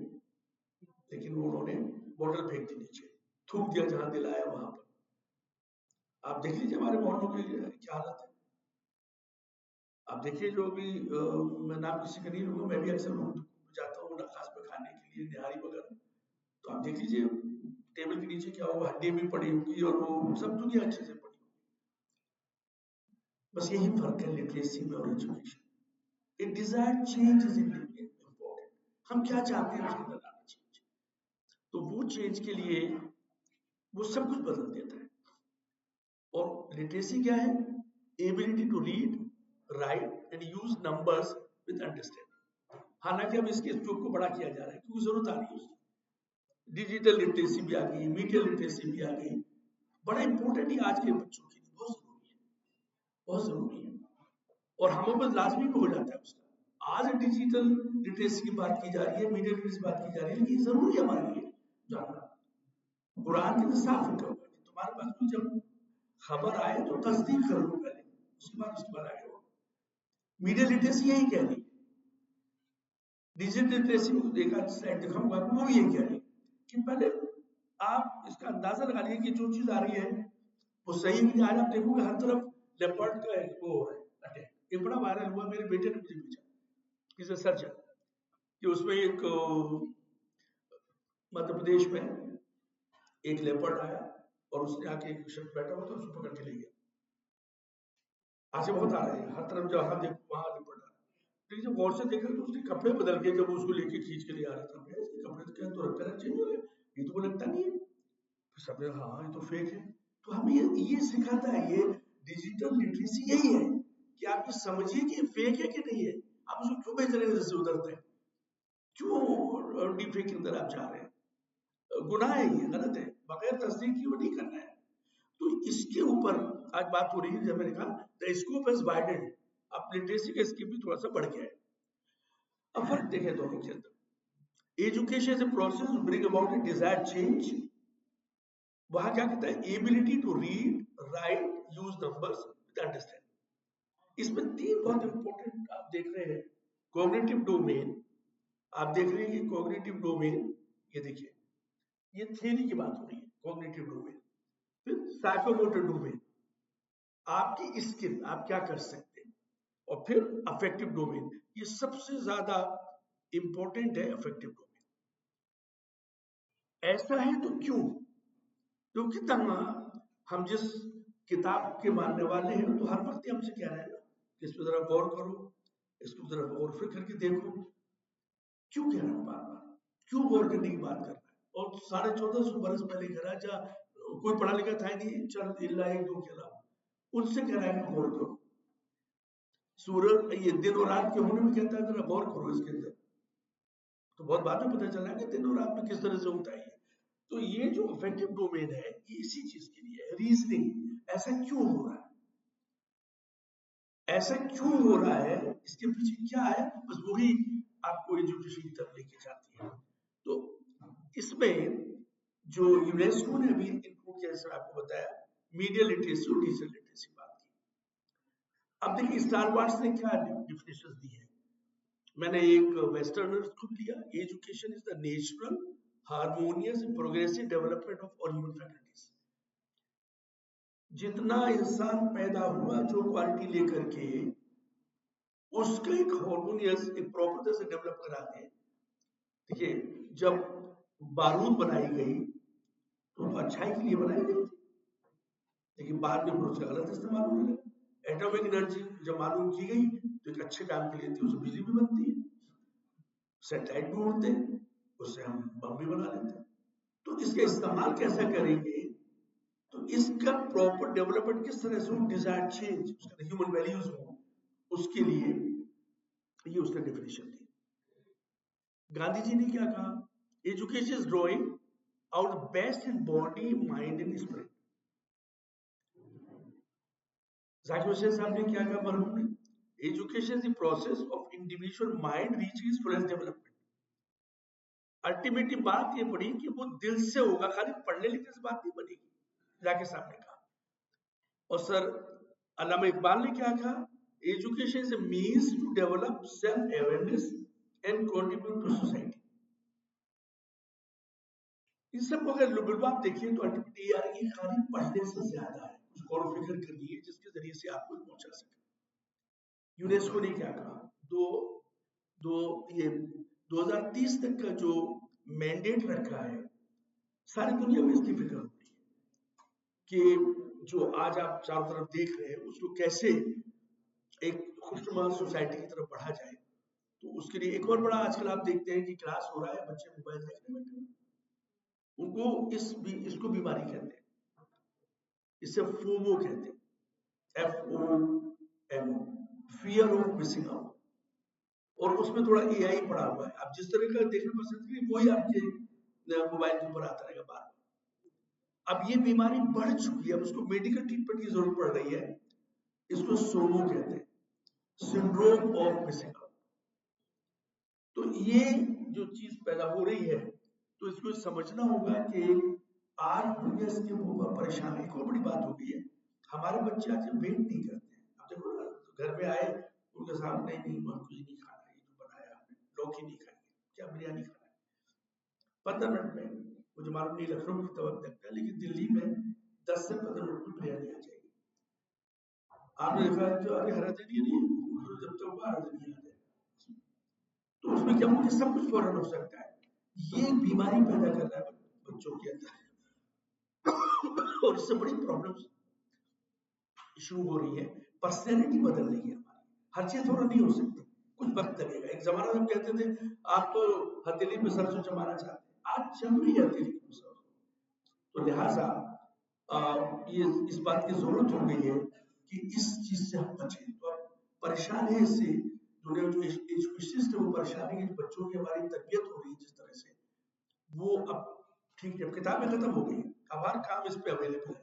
लेकिन वो उन्होंने बोतल फेंक दी नीचे, थूक दिया जहां दिल आया वहां पर। आप देख लीजिए हमारे मोहल्लों की क्या हालत है। आप देखिए जो भी मैं नाम किसी का नहीं लूंगा, मैं भी अक्सर जाता हूँ खास में खाने के लिए निहारी वगैरह, तो आप देख लीजिए टेबल के नीचे क्या होगा, हड्डी भी पड़ी होगी और वो सब दुनिया अच्छे से पड़ी होगी। बस यही फर्क है लिटरेसी में और एजुकेशन। एक डिजायर्ड चेंज इज इम्पोर्टेंट। हम क्या चाहते हैं उसके अंदर लाना चेंज, तो वो चेंज के लिए वो सब कुछ बदल देता है। और लिटरेसी क्या है? Ability to read, write and use numbers with understanding. हालांकि अब इसके स्कोप को बड़ा किया जा रहा है क्योंकि जरूरत आ रही है उसकी। डिजिटल लिटरेसी भी आ गई, मीडिया लिटरेसी भी आ गई, बड़ा इंपॉर्टेंट है आज के बच्चों के लिए, बहुत जरूरी है, बहुत जरूरी है। और हम पर लाजमी भी हो जाता है उसका। आज डिजिटल लिटरेसी की बात की जा रही है, मीडिया लिटरेसी की बात की जा रही है, लेकिन ये जरूरी है हमारे लिए जानना। कुरान के अंदर साफ लिखा हुआ है कि तुम्हारे पास भी जब खबर आए तो तस्दीक कर लो पहले, उसके बाद आगे हो। मीडिया लिटरेसी यही कह रही है, डिजिटल लिटरेसी देखा स्लाइड दिखाऊंगा आपको, वो भी यही कह रही है कि पहले आप इसका अंदाजा लगा लीजिए कि जो चीज आ रही है वो सही है कि नहीं। आज आप देखोगे हर तरफ लेपर्ड का वो हो रहा है अटैक, ये बड़ा वायरल हुआ, मेरे बेटे ने मुझे भेजा, इज अ सर्जन, कि उसमें एक मध्य प्रदेश में एक लेपर्ड आया और उसने आके एक शख्स बैठा हुआ था, उसको पकड़ के ले गया। आज बहुत आ रहा है, हर तरफ जहां देखो वहां लेपर्ड आ रहा है। लेकिन जब गौर से देखा तो उसके कपड़े बदल गए, जब उसको लेके खींच के ले आ रहा था, इसके कपड़े तो क्या तो कलर चेंज हो गया, ये तो लगता नहीं है। फिर सब हाँ ये तो फेक है। तो हमें ये सिखाता है, ये डिजिटल लिटरेसी यही है कि आप ये समझिए कि फेक है कि नहीं है, आप उसको क्यों बेच रहे हैं, जैसे उधर है क्यों डीप फेक के अंदर आप जा रहे हैं, गुनाह है, ये गलत है, बगैर तस्दीक की वो नहीं करना है। तो इसके ऊपर आज बात हो रही है, जब मैंने कहा द स्कोप हैज वाइडेंड, अब लिटरेसी का स्कोप भी थोड़ा सा बढ़ गया है। अब फर्क देखें दोनों के अंदर, education is a process to bring about a desired change. वहां क्या कहता है, ability to read, write, use numbers with understanding. इसमें तीन बहुत इंपॉर्टेंट आप देख रहे हैं। कॉग्निटिव डोमेन, आप देख रहे हैं कि कॉग्निटिव डोमेन, ये देखिए ये थ्योरी की बात हो रही है, कॉग्निटिव डोमेन। फिर साइकोमोटर डोमेन, आपकी स्किल, आप क्या कर सकते हैं। और फिर अफेक्टिव डोमेन, ये सबसे ज्यादा इंपॉर्टेंट है, अफेक्टिव डोमेन। ऐसा है तो क्यों? क्योंकि हम जिस किताब के मानने वाले हैं तो हर वक्त हमसे कह रहे हैं ना कि इस पर जरा गौर करो, इसको जरा गौर फिर करके देखो। क्यों कह रहा है बार बार, क्यों गौर करने की बात कर रहा है? और 1450 बरस पहले कह रहा है, अच्छा कोई पढ़ा लिखा था नहीं, चल इल्ला एक दो के अलावा, उनसे कह रहा है कि गौर करो। सूरज ये दिन और रात के होने में कहता है जरा गौर करो इसके अंदर, तो बहुत बाद में पता चला है कि दिन और रात में किस तरह से होता है। तो ये जो अफेक्टिव डोमेन है ये इसी चीज के लिए है, रीजनिंग, ऐसा क्यों हो रहा है, ऐसा क्यों हो रहा है, इसके पीछे क्या है, बस वही आपको एजुकेशन की तरफ लेके जाती है। तो इसमें जो यूनेस्को ने अभी इंक्लूड किया, जैसे आपको बताया, मीडिया लिटरेसी और डिजिटल लिटरेसी बात की। अब देखिए स्टार वार्स ने क्या डिफिनेशन दी है, मैंने एक वेस्टर्नर्स को लिया, education is the natural harmonious progressive development of all human faculties. जितना इंसान पैदा हुआ जो क्वालिटी लेकर के, उसका एक हार्मोनियस एक प्रॉपर तरह से डेवलप करा दे। देखिए जब बारूद बनाई गई तो अच्छाई के लिए बनाई गई, लेकिन बाद में फिर उसका गलत इस्तेमाल होने लगा। एटॉमिक एनर्जी जब मालूम की गई तो एक अच्छे काम के लिए थी, उससे बिजली भी बनती है, सैटेलाइट भी उड़ते हैं, उससे हम बम भी बना लेते हैं। तो इसका इस्तेमाल कैसा करेंगे, तो इसका प्रॉपर डेवलपमेंट किस तरह से हो, डिजायर्ड चेंज, उसका ह्यूमन वैल्यूज हो, उसके लिए ये उसने डेफिनेशन दी। गांधी जी ने क्या कहा, education is drawing out best in body mind and spirit. Zakir Hussain साहब ने क्या कहा मरहूम ने, education is the process of individual mind reaching it's fullest development. Ultimately बात ये पड़ी कि वो दिल से होगा, खाली पढ़ने लिखने से बात नहीं बनेगी, जाकिर साहब ने कहा। और सर अल्लामा इकबाल ने क्या कहा, education is a means to develop self awareness and contribute to society. इस सब को अगर लुबुल आप देखिए तो अल्टीमेटली यार ये खाली पढ़ने से ज्यादा है, कुछ गौर फिक्र करिए जिसके जरिए से आप कुछ पहुंचा सके। यूनेस्को ने क्या कहा, ये 2030 तक का जो मैंडेट रखा है, सारी दुनिया में इसकी फिक्र हो रही है कि जो आज आप चारों तरफ देख रहे हैं उसको कैसे एक खुशनुमा सोसाइटी की तरफ बढ़ा जाए। तो उसके लिए एक और बड़ा आजकल आप देखते हैं कि क्लास हो रहा है, बच्चे मोबाइल देखने बैठे हैं, उनको इसको बीमारी कहते हैं, इसे फोमो कहते हैं, FOMO, fear of missing out. और उसमें थोड़ा AI पड़ा हुआ है, आप जिस तरह का देखना पसंद करिए वही आपके मोबाइल के ऊपर आता रहेगा बार बार। अब ये बीमारी बढ़ चुकी है, अब उसको मेडिकल ट्रीटमेंट की जरूरत पड़ रही है, इसको सोमो कहते हैं, सिंड्रोम ऑफ मिसिंग आउट। तो ये जो चीज पैदा हो रही है, तो इसको समझना होगा कि आज दुनिया इसके ऊपर परेशान है। एक और बड़ी बात हो गई है, हमारे बच्चे आज वेट नहीं करते। अब देखो ना, घर में आए उनके सामने नहीं कुछ नहीं खाना, ये जो बनाया आपने लौकी नहीं खाएंगे, क्या बिरयानी खाना है, 15 मिनट में मुझे मालूम नहीं लखनऊ की तवक लगता है, लेकिन दिल्ली में 10 से 15 मिनट में बिरयानी आ जाएगी। आपने देखा जो अरे हरा धनिया नहीं, जब तक वो हरा धनिया आ जाए तो उसमें क्या मुझे सब कुछ फौरन हो सकता है। ये बीमारी पैदा कर रहा है बच्चों के अंदर और इससे बड़ी प्रॉब्लम्स शुरू हो रही है। पर्सनैलिटी बदल रही है हमारी, हर चीज फौरन नहीं हो सकती, कुछ वक्त लगेगा। एक जमाना में कहते थे आप तो हथेली पे सरसों जमाना चाहते, आज जम रही है हथेली पे सरसों। तो लिहाजा ये इस बात की जरूरत हो गई है कि इस चीज से हम बचें। तो परेशान है इससे जो एजुकेशन सिस्टम परेशान है कि बच्चों की हमारी तरबियत हो रही है जिस तरह से, वो अब ठीक है, किताबें खत्म हो गई, अब हर काम इस पे अवेलेबल है।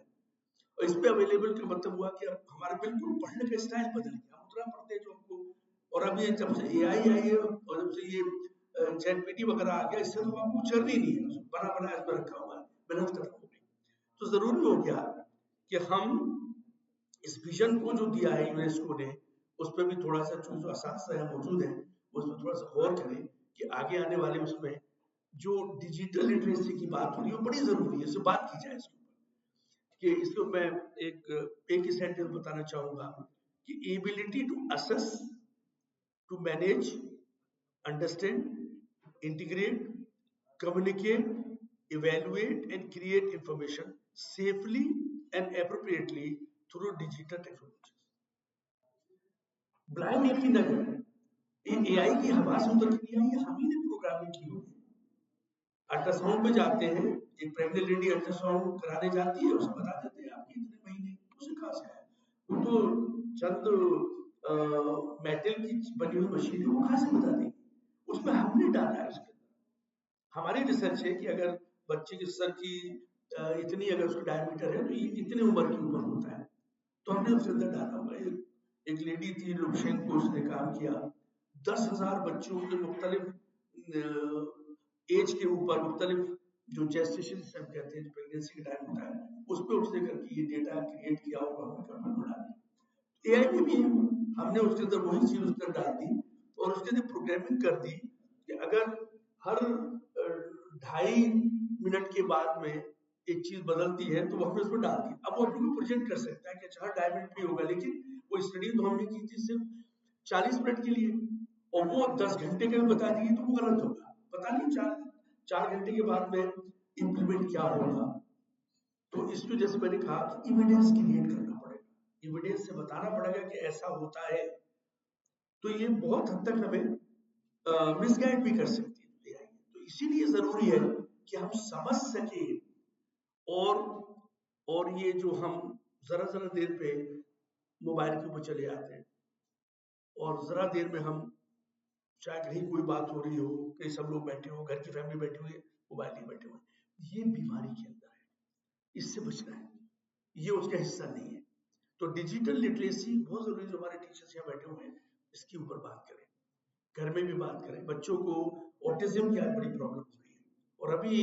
और इस पे अवेलेबल का मतलब हुआ कि अब हमारे बिल्कुल पढ़ने का स्टाइल बदल गया। हम उतना पढ़ते हैं जो हमको, और अब ये जब से एआई आई है और जब से ये चैटजीपीटी वगैरह आ गया, इससे तो आपको चलनी नहीं है, बना बना इसमें रखा हुआ है, मेहनत खत्म हो गई। तो जरूरी हो गया कि हम इस विजन को जो दिया है यूनेस्को ने, उस पर भी थोड़ा सा जो असासा मौजूद है उसमें थोड़ा सा गौर करें कि आगे आने वाले उसमें जो डिजिटल लिटरेसी की बात हो रही है वो बड़ी जरूरी है, इससे बात की जाए इसके ऊपर। कि इसको मैं एक ही सेंटेंस बताना चाहूंगा कि ability to assess, to manage, understand, integrate, communicate, evaluate and create information safely and appropriately through digital technologies. Blind यकीन न करें, ये एआई की हवा से उतर के नहीं आई, हम ही ने प्रोग्रामिंग की होगी। अल्ट्रासाउंड पे जाते हैं, एक प्रेग्नेंट लेडी अल्ट्रासाउंड कराने जाती है, उसे बता देते हैं आपके इतने महीने, उसे कहाँ से आया? वो तो चंद मेटल की बनी हुई मशीन है, वो कहाँ से बता देगी? उसमें हमने डाला है। उसके हमारी रिसर्च है कि अगर बच्चे के सर की इतनी अगर उसका डायमीटर है तो ये इतने उम्र के ऊपर होता है, तो हमने उसके अंदर डाला हुआ। एक लेडी थी लुशेंको, उसने काम किया 10,000 बच्चों के मुख्तलिफ एज के ऊपर, मुख्तलिफ जो जेस्टेशन से हम कहते हैं, जो प्रेगनेंसी का टाइम होता है, उस पर उसने करके ये डेटा क्रिएट किया और हमने कंप्यूटर में डाल दिया। एआई में भी हमने उसके अंदर वही चीज उसके अंदर डाल दी और उसके अंदर प्रोग्रामिंग कर दी कि अगर हर 2.5 मिनट के बाद में एक चीज बदलती है तो वो हमने उसमें डाल दी। अब वो अपने प्रोजेक्ट कर सकता है कि अच्छा 2.5 मिनट भी होगा, लेकिन वो स्टडी तो हमने की थी सिर्फ 40 मिनट के लिए और वो 10 घंटे का भी बता देगी तो वो गलत होगा। पता नहीं 4 घंटे के बाद में इम्प्लीमेंट क्या होगा। तो इसमें जैसे मैंने कहा कि एविडेंस क्रिएट करना पड़ेगा, एविडेंस से बताना पड़ेगा कि ऐसा होता है। तो ये बहुत हद तक हमें मिसगाइड भी कर सकती है। तो इसीलिए जरूरी है कि हम समझ सके और ये जो हम जरा देर पे मोबाइल के ऊपर चले जाते हैं और जरा देर में हम चाहे कहीं कोई बात हो रही हो, कहीं सब लोग बैठे हो, घर की फैमिली बैठी हुई है, मोबाइल नहीं बैठे हुए, ये बीमारी के अंदर है, इससे बचना है, ये उसका हिस्सा नहीं है। तो डिजिटल लिटरेसी बहुत जरूरी है। जो हमारे टीचर्स यहाँ बैठे हुए हैं इसके ऊपर बात करें, घर में भी बात करें। बच्चों को ऑटिज्म की बड़ी प्रॉब्लम हो रही है और अभी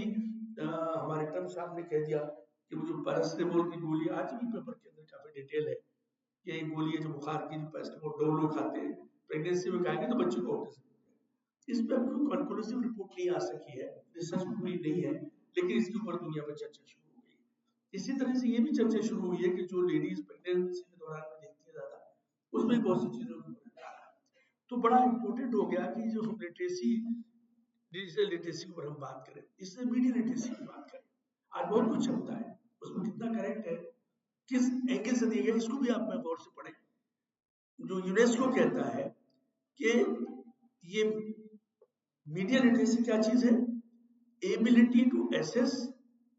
हमारे टर्म साहब ने कह दिया कि वो जो पैरासिटामोल की गोली, आज भी पेपर के अंदर काफी डिटेल है कि एक गोली है जो बुखार की, जो पैरासिटामोल डोलो खाते हैं, प्रेगनेंसी में खाएंगे तो बच्चे को ऑटिज्म। इस पर कोई कंक्लूसिव रिपोर्ट नहीं आ सकी है, रिसर्च पूरी नहीं है, लेकिन इसके ऊपर दुनिया में चर्चा शुरू हो गई। इसी तरह से ये भी चर्चा शुरू हुई है कि जो लेडीज प्रेगनेंसी के दौरान में देखती है ज्यादा, उसमें बहुत सी चीजों को तो बड़ा इंपॉर्टेंट हो गया कि जो हम लिटरेसी, डिजिटल लिटरेसी के ऊपर हम बात करें, इससे मीडिया लिटरेसी की बात करें। आज बहुत कुछ चलता है, उसमें कितना करेक्ट है, किस एंगल से दिया गया, इसको भी आप में गौर से पढ़ें। जो यूनेस्को कहता है कि ये मीडिया लिटरेसी क्या चीज है? Ability to access,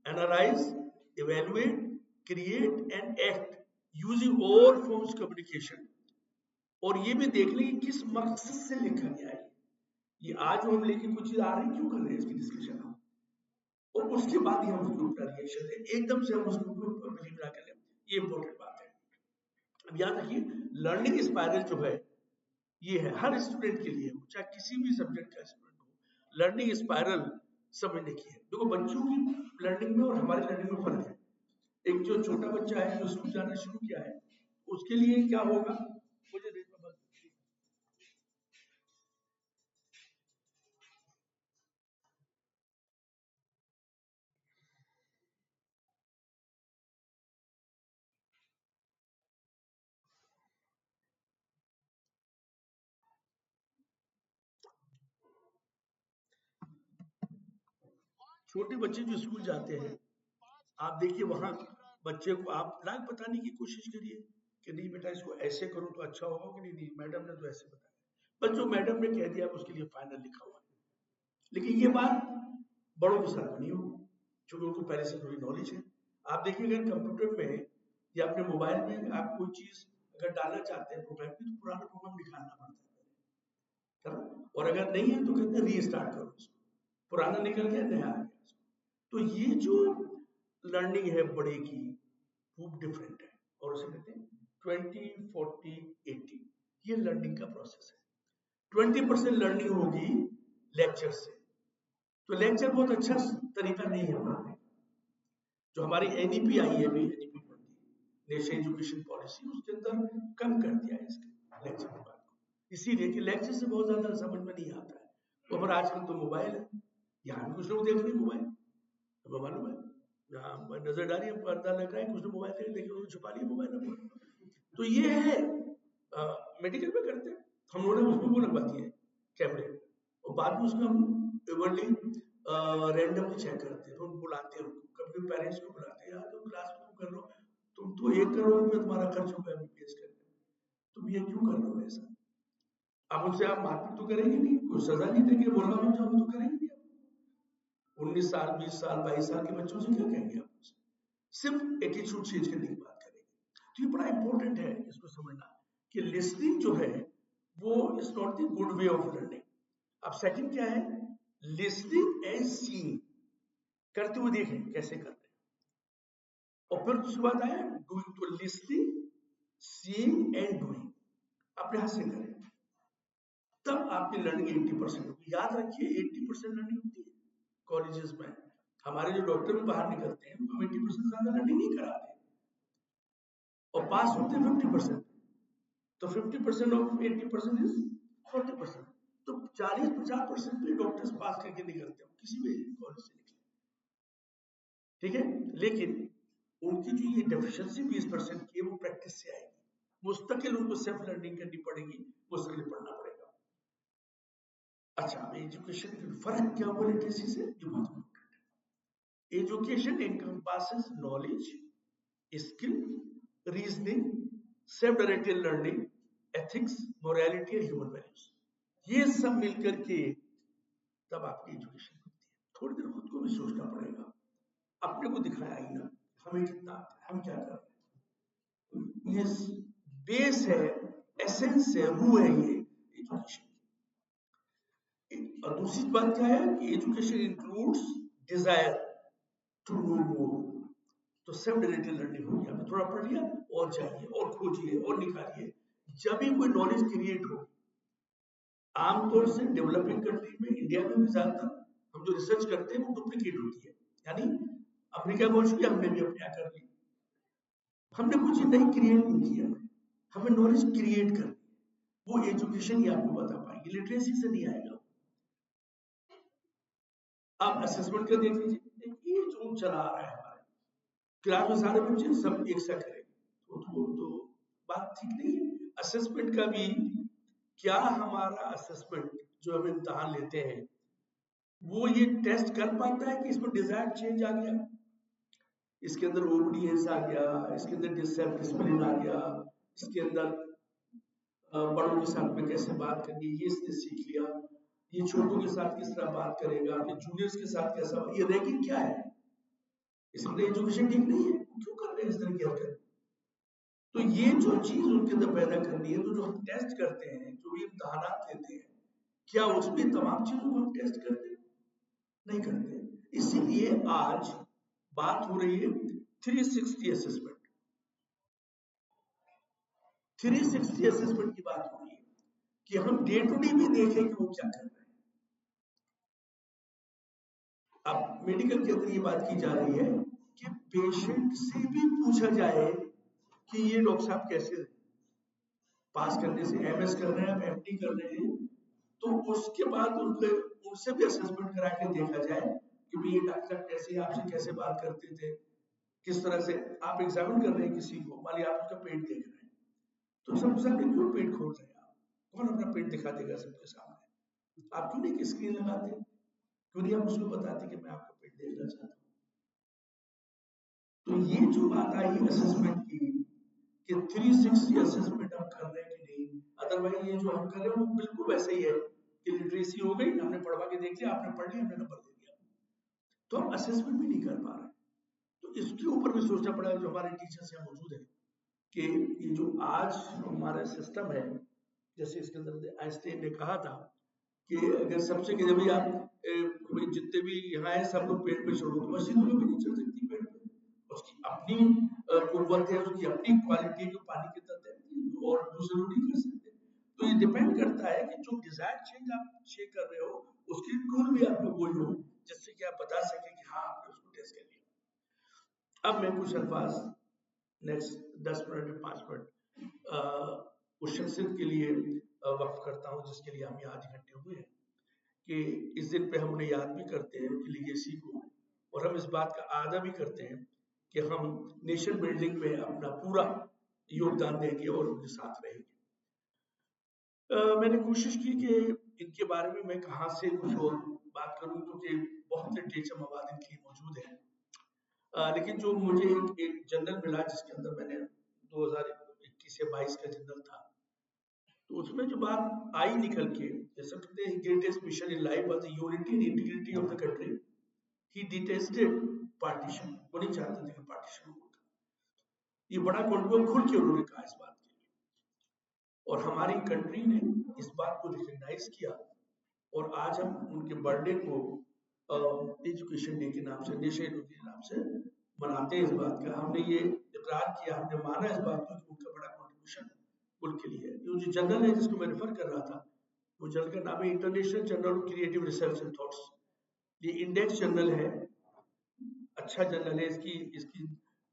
analyse, evaluate, create and act using all forms communication. और ये भी देख लें कि किस मकसद से लिखा गया है। ये आज हम लेके कुछ चीज आ रही, क्यों कर रहे हैं इसकी डिस्कशन हम, और उसके बाद ही हम उसके ऊपर रिएक्शन दें, एकदम से हम उसके ऊपर बिलीव ना करें। ये इंपॉर्टेंट बात है। अब याद रखिए, लर्निंग स्पाइरल जो है ये है हर स्टूडेंट के लिए, चाहे किसी भी सब्जेक्ट का स्टूडेंट हो, लर्निंग स्पायरल समझने की है। देखो बच्चों की लर्निंग में और हमारी लर्निंग में फर्क है। एक जो छोटा बच्चा है जो स्कूल जाना शुरू किया है, उसके लिए क्या होगा, मुझे छोटे बच्चे जो स्कूल जाते हैं, आप देखिए वहां बच्चे को आप लाख बताने की कोशिश करिए कि नहीं बेटा इसको ऐसे करो तो अच्छा होगा, कि नहीं मैडम ने तो ऐसे बताया, बस जो मैडम ने कह दिया उसके लिए फाइनल लिखा हुआ है। लेकिन ये बात बड़ों के साथ नहीं होगी, क्योंकि उनको पहले से थोड़ी नॉलेज है। आप देखिए अगर कंप्यूटर में या अपने मोबाइल में आप कोई चीज अगर डालना चाहते हैं प्रोग्राम में, तो पुराना प्रोग्राम निकालना पड़ता है ना, और अगर नहीं है तो कहते हैं रीस्टार्ट करो उसको, पुराना निकल गया नया आ गया। तो ये जो लर्निंग है बड़े की वो डिफरेंट है, और उसे कहते हैं 20-40-80, ये लर्निंग का प्रोसेस है। 20% लर्निंग होगी लेक्चर से, तो लेक्चर बहुत अच्छा तरीका नहीं है पढ़ाने। जो हमारी एनईपी आई है, भी एनईपी नेशनल एजुकेशन पॉलिसी, उसके अंदर कम कर दिया है इसके लेक्चर के बाद, इसीलिए कि लेक्चर से बहुत ज्यादा समझ में नहीं आता है। तो पर आजकल तो मोबाइल है, यहाँ कुछ लोग देख रहे हैं मोबाइल, तो मालूम है यहाँ नजर डाली है, पर्दा लग रहा है, कुछ लोग मोबाइल देख, लेकिन उन्होंने छुपा लिया मोबाइल नंबर। तो ये है मेडिकल में करते हैं हम लोगों ने, उसमें वो लगवा दिए कैमरे, और बाद में उसमें हम एवरली रैंडमली चेक करते हैं, तो बुलाते हैं उनको, कभी पेरेंट्स को बुलाते हैं, यार तुम क्लास में तुम कर लो, तुम तो 1 करोड़ रुपये तुम्हारा खर्च होगा एमबीबीएस करने में, तुम ये क्यों कर रहे हो ऐसा? आप उनसे आप मारपीट तो करेंगे नहीं, कोई सजा नहीं देंगे, बोलना बन जाओ तो करेंगे नहीं। 19 साल 20 साल 22 साल के बच्चों से क्या कहेंगे आप? सिर्फ एटीट्यूड चेंज करने की बात करेंगे। तो ये बड़ा इंपॉर्टेंट है इसको समझना कि लिसनिंग जो है वो is not the good way of learning. अब सेकंड क्या है, लिसनिंग एंड सीइंग, करते हुए देखें कैसे करते हैं, और फिर दूसरी बात आया डूइंग। तो लिसनिंग, सीइंग एंड डूइंग अपने हाथ से करें, तब आपकी लर्निंग 80% होगी। याद रखिए 80% लर्निंग होती है कॉलेजेस में। हमारे जो डॉक्टर भी बाहर निकलते हैं वो 80% ज्यादा लर्निंग नहीं कराते, और पास होते हैं 50%। तो 50% ऑफ 80% इज 40%। तो 40-50% पे डॉक्टर्स पास करके निकलते हैं किसी भी कॉलेज से निकले, ठीक है। लेकिन उनकी जो ये डेफिशिएंसी 20% की है वो प्रैक्टिस से आएगी, मुस्तकिल उनको सेल्फ लर्निंग करनी पड़ेगी, मुस्तकिल पढ़ना पड़ेगा। अच्छा, एजुकेशन का फर्क क्या हुआ लिटरेसी से, ये बहुत इंपॉर्टेंट है। Education encompasses knowledge, skill, reasoning, self-directed learning, ethics, morality और human values। ये सब मिलकर के तब आपकी एजुकेशन होती है। थोड़ी देर खुद को भी सोचना पड़ेगा, अपने को दिखाया ही ना हमें कितना आता है, हम क्या कर रहे हैं। ये बेस है, एसेंस है, रूह है ये एजुकेशन की। और दूसरी बात क्या है कि education includes desire to know more. तो सेल्फ डायरेक्टेड लर्निंग हो गया, थोड़ा पढ़ लिया और चाहिए और खोजिए और निकालिए, जब भी कोई नॉलेज क्रिएट हो। आमतौर से डेवलपिंग कंट्री में, इंडिया में भी ज्यादातर हम जो रिसर्च करते हैं वो डुप्लीकेट होती है, यानी अमेरिका पहुंच गया हमने भी अपने यहाँ कर ली, हमने कुछ नई क्रिएट नहीं किया, हमें नॉलेज क्रिएट करनी है। वो एजुकेशन ही आपको बता पाएगी, लिटरेसी से नहीं आएगा। आप असेसमेंट का देख लीजिए, ये जो चला आ रहा है हमारे क्लास में, सारे बच्चे सब एक सा करेंगे, तो बात ठीक नहीं है। असेसमेंट का भी क्या, हमारा असेसमेंट जो हम इम्तिहान लेते हैं वो ये टेस्ट कर पाता है कि इसमें डिजायर चेंज आ गया, इसके अंदर ओबीडीएंस आ गया, इसके अंदर सेल्फ डिसिप्लिन आ गया, इसके अंदर बड़ों के साथ में कैसे बात करनी है ये इसने सीख लिया, ये छोटों के साथ किस तरह बात करेगा, ये जूनियर्स के साथ कैसा, ये रैंकिंग क्या है, इसमें एजुकेशन ठीक नहीं है, क्यों कर रहे हैं इस तरह की हरकत। तो ये जो चीज उनके अंदर पैदा करनी है, तो जो हम टेस्ट करते हैं, जो भी इम्तिहानात लेते हैं, क्या उसमें तमाम चीजों को हम टेस्ट करते हैं? नहीं करते। इसीलिए आज बात हो रही है 360 असेसमेंट। 360 असेसमेंट की बात हो रही है कि हम डे टू डे भी देखें कि वो क्या कर रहे हैं। अब मेडिकल के अंदर ये बात की जा रही है कि पेशेंट से भी पूछा जाए कि ये डॉक्टर साहब कैसे पास करने से एमएस कर रहे हैं, एमडी कर रहे हैं, तो उसके बाद उनसे भी असेसमेंट करा के देखा जाए कि भाई ये डॉक्टर साहब कैसे आपसे कैसे बात करते थे, किस तरह से आप एग्जामिन कर रहे हैं किसी को, मान लिया आप उसका पेट देख रहे हैं, तो सबके सामने क्यों पेट खोल रहे हैं आप? कौन अपना पेट दिखा देगा सबके सामने? आप क्यों नहीं स्क्रीन लगाते? क्यों नहीं आप उसको बताते कि मैं आपका पेट देखना चाहता हूँ? तो ये जो बात आई असेसमेंट की कि 360 असेसमेंट हम कर रहे हैं कि नहीं, अदरवाइज ये जो हम कर रहे हैं वो बिल्कुल वैसे ही है कि लिटरेसी हो गई, हमने पढ़वा के देख लिया, आपने पढ़ लिया, हमने नंबर दे दिया, तो हम असेसमेंट भी नहीं कर पा रहे। तो इसके ऊपर भी सोचना पड़ा, जो हमारे टीचर्स यहाँ मौजूद है, कि ये जो आज हमारा सिस्टम है, जैसे इसके अंदर आइंस्टाइन ने कहा था कि अगर सबसे कहते भाई आप जितने भी यहाँ है सब लोग पेड़ पे चढ़ो, तो मशीनों में भी नहीं चढ़ सकती पेड़ पे, उसकी अपनी कुव्वत है, उसकी अपनी क्वालिटी है, जो पानी के तहत है, और दूसरे लोग नहीं कर सकते। तो ये डिपेंड करता है कि जो डिजायर चेंज आप चेक कर रहे हो उसकी टूल भी आपको कोई हो जिससे कि आप बता सके कि हाँ आपने उसको टेस्ट कर लिया। अब मैं कुछ अल्फाज नेक्स्ट 10 मिनट या 5 मिनट उस शख्सियत के लिए वक्फ करता हूँ जिसके लिए हम आज इकट्ठे हुए हैं, कि इस दिन पे हम उन्हें याद भी करते हैं उनकी लीगेसी को, और हम इस बात का आदा भी करते हैं कि हम नेशन बिल्डिंग में अपना पूरा योगदान देंगे और उनके साथ रहेंगे। मैंने कोशिश की कि इनके बारे में मैं कहाँ से कुछ और बात करूं, क्योंकि बहुत लिटरेचर मवाद इनके लिए मौजूद है, लेकिन जो मुझे एक जर्नल मिला जिसके अंदर मैंने 2021 या 22 का जर्नल था, तो उसमें जो बात आई निकल के, जैसे कहते हैं greatest mission in life was the unity and integrity of the country, he detested partition, वो नहीं चाहते थे कि पार्टीशन हो। ये बड़ा खुल के उन्होंने कहा इस बात के लिए, और हमारी कंट्री ने इस बात को रिकॉग्नाइज किया, और आज हम उनके बर्थडे को एजुकेशन डे के नाम से, नेशन डे के नाम से मनाते हैं। इस बात का हमने ये इकरार किया, हमने माना इस बात को कि उनका बड़ा कॉन्ट्रीब्यूशन मुल्क के लिए है। ये जो जर्नल है जिसको मैं रेफर कर रहा था, वो जर्नल का नाम है international journal of creative research and thoughts. ये इंडेक्स जर्नल है, अच्छा जर्नल है, इसकी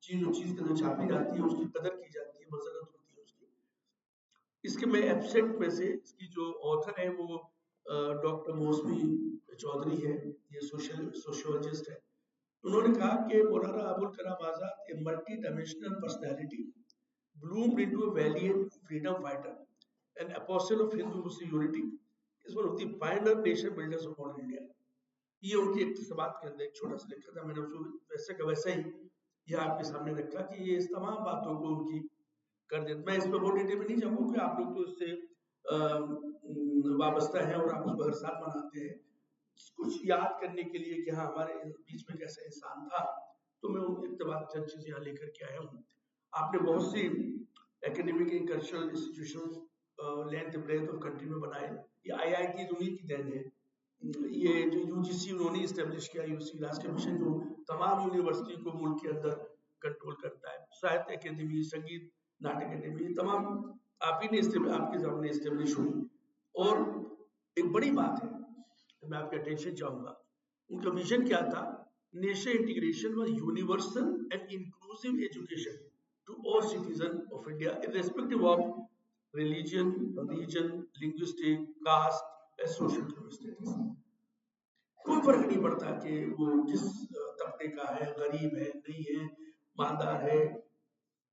चीज के अंदर छापी जाती है, उसकी कदर की जाती है, मजरत होती है उसकी। इसके मैं एब्स्ट्रैक्ट में से इसकी जो ऑथर है वो डॉक्टर मौसमी चौधरी है, ये सोशियोलॉजिस्ट है। उन्होंने कहा कि Maulana Abul Kalam Azad a multi dimensional personality bloomed into a valiant freedom fighter, an apostle of Hindu-Muslim unity, is one of the pioneer nation builders of modern India. ये उनकी इख्तिसाबात के अंदर एक छोटा सा लिखा था, मैंने उसको वैसे का वैसा ही ये आपके सामने रखा कि ये इस तमाम बातों को उनकी कर देता। मैं इस पर बहुत डिटेल में नहीं जाऊँगा कि आप लोग तो इससे वाबस्ता हैं और आप उसको हर साल मनाते हैं, कुछ याद करने के लिए कि हाँ हमारे बीच में कैसा इंसान था, तो मैं उन इख्तिसाबात चंद चीज़ें यहाँ लेकर के आया हूँ। आपने बहुत सी academic and cultural institution length breadth of country में बनाए, ये IIT उन्हीं की देन है। ये जो UGC उन्होंने इस्टेब्लिश किया, यूसी ग्लास कमीशन जो तमाम यूनिवर्सिटी को मुल्क के अंदर कंट्रोल करता है, साहित्य अकेडमी, संगीत नाटक अकेडमी, तमाम आप ही ने आपके सामने इस्टेब्लिश हुई। और एक बड़ी बात है, तो मैं आपका अटेंशन चाहूंगा, उनका विजन क्या था? नेशन इंटीग्रेशन व universal and inclusive education to all citizens of India, irrespective of religion, region, linguistic, caste, and social status. कोई फर्क नहीं पड़ता कि वो किस तबके का है, गरीब है, नहीं है, मालदार है,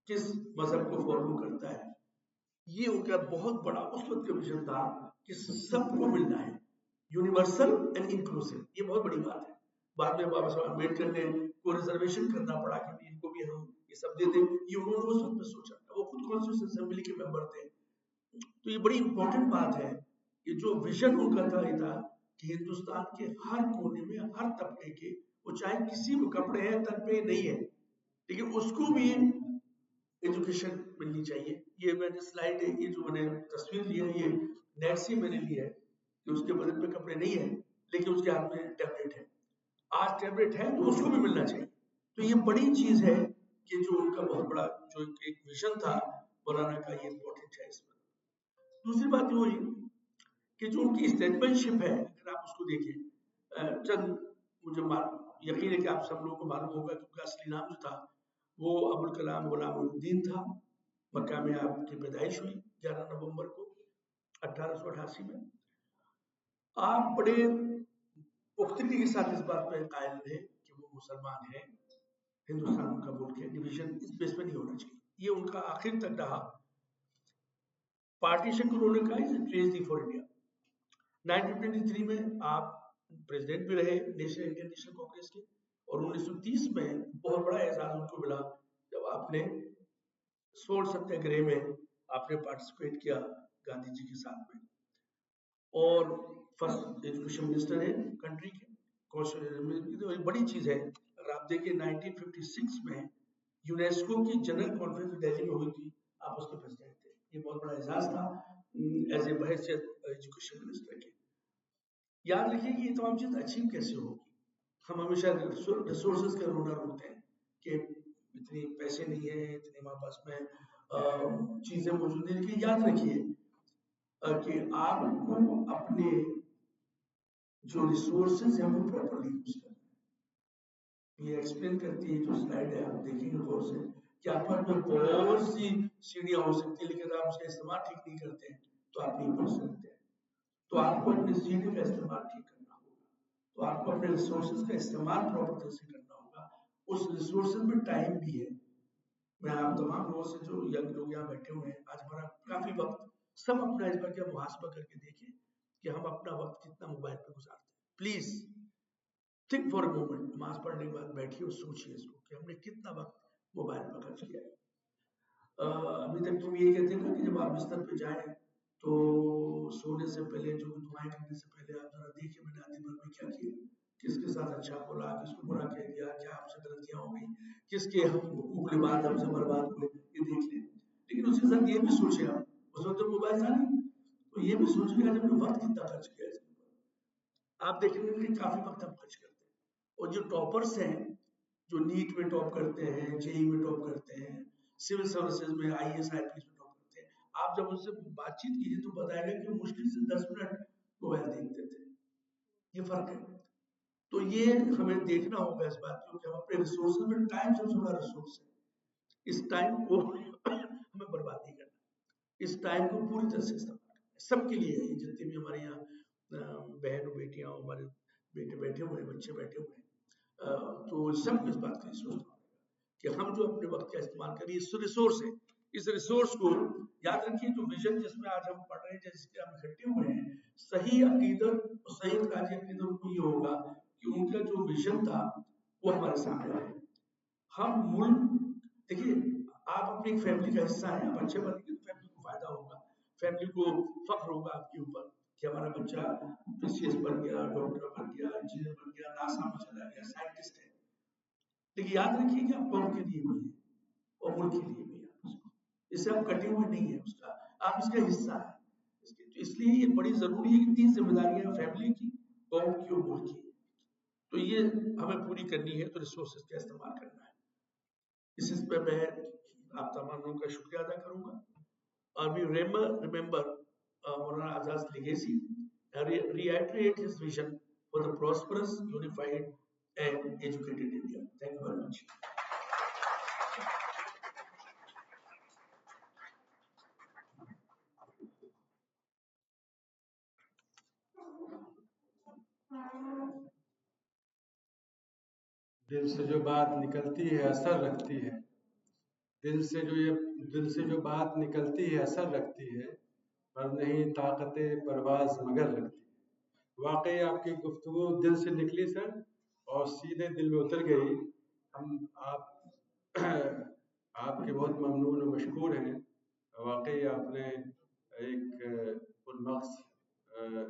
किस मजहब को फॉलो करता है। ये उनका बहुत बड़ा उस वक्त का विजन था कि सबको मिलना है, यूनिवर्सल एंड इंक्लूसिव। ये बहुत बड़ी बात है। बाद में बाबा साहब अम्बेडकर ने को रिजर्वेशन करना पड़ा कि इनको भी हम ये सब दे दें, ये उन्होंने उस वक्त में सोचा था, वो खुद कॉन्स्टिट्यूशन असेंबली के मेंबर थे। तो ये बड़ी इंपॉर्टेंट बात है कि जो विजन उनका था ये था कि हिंदुस्तान के हर कोने में, हर तबके के, वो चाहे किसी भी कपड़े हैं, तन पे नहीं है, लेकिन उसको भी एजुकेशन मिलनी चाहिए। ये मैंने स्लाइड है, ये जो मैंने तस्वीर ली है, ये नेट से मैंने ली है कि उसके बदन पे कपड़े नहीं है, लेकिन उसके हाथ में टैबलेट है। आज टैबलेट है तो उसको भी मिलना चाहिए। तो ये बड़ी चीज है कि जो उनका बहुत बड़ा जो एक विजन था मौलाना का, ये इम्पोर्टेंट है इसमें। दूसरी बात ये हुई कि जो उनकी स्टेटमेंटशिप है, अगर आप उसको देखें, चंद मुझे यकीन है कि आप सब लोगों को मालूम होगा कि उनका असली नाम जो था वो अबुल कलाम गुलामुद्दीन था। मक्का में आपकी पैदाइश हुई 11 नवंबर को 1888 में। आप बड़े पुख्तगी के साथ इस बात पर कायल रहे कि वो मुसलमान हैं, हिंदुस्तान उनका मुल्क है, डिवीजन इस बेस पे नहीं होना चाहिए। ये उनका आखिर तक रहा। पार्टीशन को उन्होंने कहा इज ट्रेजेडी फॉर इंडिया। 1923 में आप प्रेसिडेंट भी रहे नेशनल इंडियन नेशनल कांग्रेस के, और 1930 में बहुत बड़ा एजाज उनको मिला जब आपने सोल सत्याग्रह में आपने पार्टिसिपेट किया गांधी जी के साथ में, और फर्स्ट एजुकेशन मिनिस्टर है कंट्री के। तो एक बड़ी चीज है, अगर आप देखिए 1956 में यूनेस्को की जनरल कॉन्फ्रेंस दिल्ली में हुई थी, आप उसके प्रेसिडेंट थे। ये बहुत बड़ा एजाज था एज ए बहैसियत एजुकेशन मिनिस्टर के। याद रखिए कि ये तमाम चीज अचीव कैसे होगी। हम हमेशा रिसोर्सेज का रोना रोते हैं कि इतने पैसे नहीं है, इतने हमारे पास में चीजें मौजूद नहीं। लेकिन याद रखिए कि आपको अपने जो रिसोर्सेज हैं वो प्रॉपर्ली यूज करना है। ये एक्सप्लेन करती है जो स्लाइड है, आप देखेंगे गौर से कि आपके पास में बहुत सी सीढ़ियां हो सकती है, लेकिन आप उसका इस्तेमाल ठीक नहीं करते हैं तो आप नहीं पहुंच सकते। तो आपको अपनी सीढ़ी का इस्तेमाल ठीक करना होगा, तो आपको अपने रिसोर्सेज का इस्तेमाल प्रॉपर तरह से करना होगा। उस रिसोर्सेज में टाइम भी है। मैं आप तमाम लोगों से, जो यंग लोग यहाँ बैठे हुए हैं, आज हमारा काफी वक्त, सब अपना इस बार क्या मुहासबा करके देखें कि हम अपना वक्त कितना मोबाइल पे गुजारते हैं। Please think for a moment, नमाज पढ़ने के बाद बैठिए और सोचिए इसको कि हमने कितना वक्त मोबाइल पर खर्च किया है। अभी तक तुम ये कहते हैं ना कि जब आप बिस्तर पे जाएं तो सोने से पहले, जो दुआएं करने से पहले आप जरा देखिए मैंने दिन भर में क्या किया, किसके साथ अच्छा बोला, किसको बुरा कह दिया, क्या आपसे गलतियां हो गई, किसके हुकूक लिबास हमसे बर्बाद हुए, ये देख लें। लेकिन उसके साथ ये भी सोचे, आप उस वक्त तो मोबाइल था नहीं, तो ये भी सोचिए आज हमने वक्त कितना खर्च किया है। आप देखेंगे कि काफी वक्त हम खर्च करते हैं। और जो टॉपर्स हैं, जो नीट में टॉप करते हैं, जेई में टॉप करते हैं, सिविल सर्विसेज में IAS IPS में टॉप करते हैं, आप जब उनसे बातचीत कीजिए तो बताएगा कि मुश्किल से 10 मिनट मोबाइल देखते थे। ये फर्क है। तो ये हमें देखना होगा इस बात को कि हम अपने रिसोर्सेज में, टाइम सबसे बड़ा रिसोर्स है, इस टाइम को हमें बर्बाद नहीं करना। इस टाइम को पूरी तरह से इस्तेमाल करना सबके लिए है। जितने भी हमारे यहाँ बहन और बेटियां, हमारे बेटे बैठे हुए हैं, बच्चे बैठे हुए हैं, तो सब इस बात के लिए सोचना होगा कि हम जो अपने वक्त का इस्तेमाल करें, इस रिसोर्स है, इस रिसोर्स को याद रखिए। जो विजन जिसमें आज हम पढ़ रहे हैं, जिसके हम इकट्ठे हुए हैं, सही अकीदत और सही ताजी अकीदत को ये होगा कि उनका जो विजन था वो हमारे सामने है। हम मुल्क, देखिए आप अपनी फैमिली का हिस्सा है, आप अच्छे बनेंगे तो फैमिली को फायदा होगा, फैमिली को फख्र होगा आपके ऊपर कि हमारा बच्चा PCS बन गया, डॉक्टर बन गया, इंजीनियर बन गया, नासा में चला गया, साइंटिस्ट है। लेकिन याद रखिए कि आप कौम के लिए भी है और मुल्क के लिए भी है। इससे आप कटे हुए नहीं है, उसका आप इसका हिस्सा है। तो इसलिए ये बड़ी जरूरी है कि 3 जिम्मेदारियां, फैमिली की, कौम की और मुल्क की, तो ये हमें पूरी करनी है। तो रिसोर्सेज का इस्तेमाल करना है। इस पे मैं आप तमाम लोगों का शुक्रिया अदा करूंगा। और we remember Maulana Azad's legacy and reiterate his vision for the prosperous, unified and educated India. Thank you very much. दिल से जो बात निकलती है असर रखती है। दिल से जो बात निकलती है असर रखती है, पर नहीं ताकते परवाज मगर रखती है। वाकई आपकी गुफ्तगू दिल से निकली सर, और सीधे दिल में उतर गई। हम आपके बहुत ममनून और मशकूर हैं। वाकई आपने एक पुरमग़ज़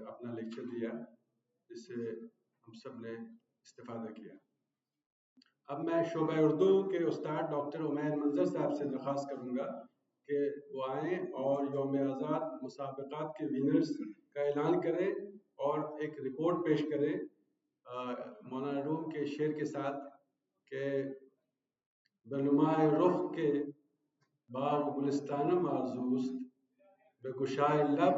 अपना लेक्चर दिया, जिससे हम सब ने इस्तिफ़ादा किया। अब मैं शोबा उर्दू के उस्ताद डॉक्टर उमैर मंजर साहब से दरख्वास्त करूँगा कि वो आएँ और यौम आज़ाद मुसाबक़ात के विनर्स का ऐलान करें और एक रिपोर्ट पेश करें मौलाना रूम के शेर के साथ कि बनुमाए रुख के बाग गुलिस्तानम आरज़ूस्त बेगुशाए लब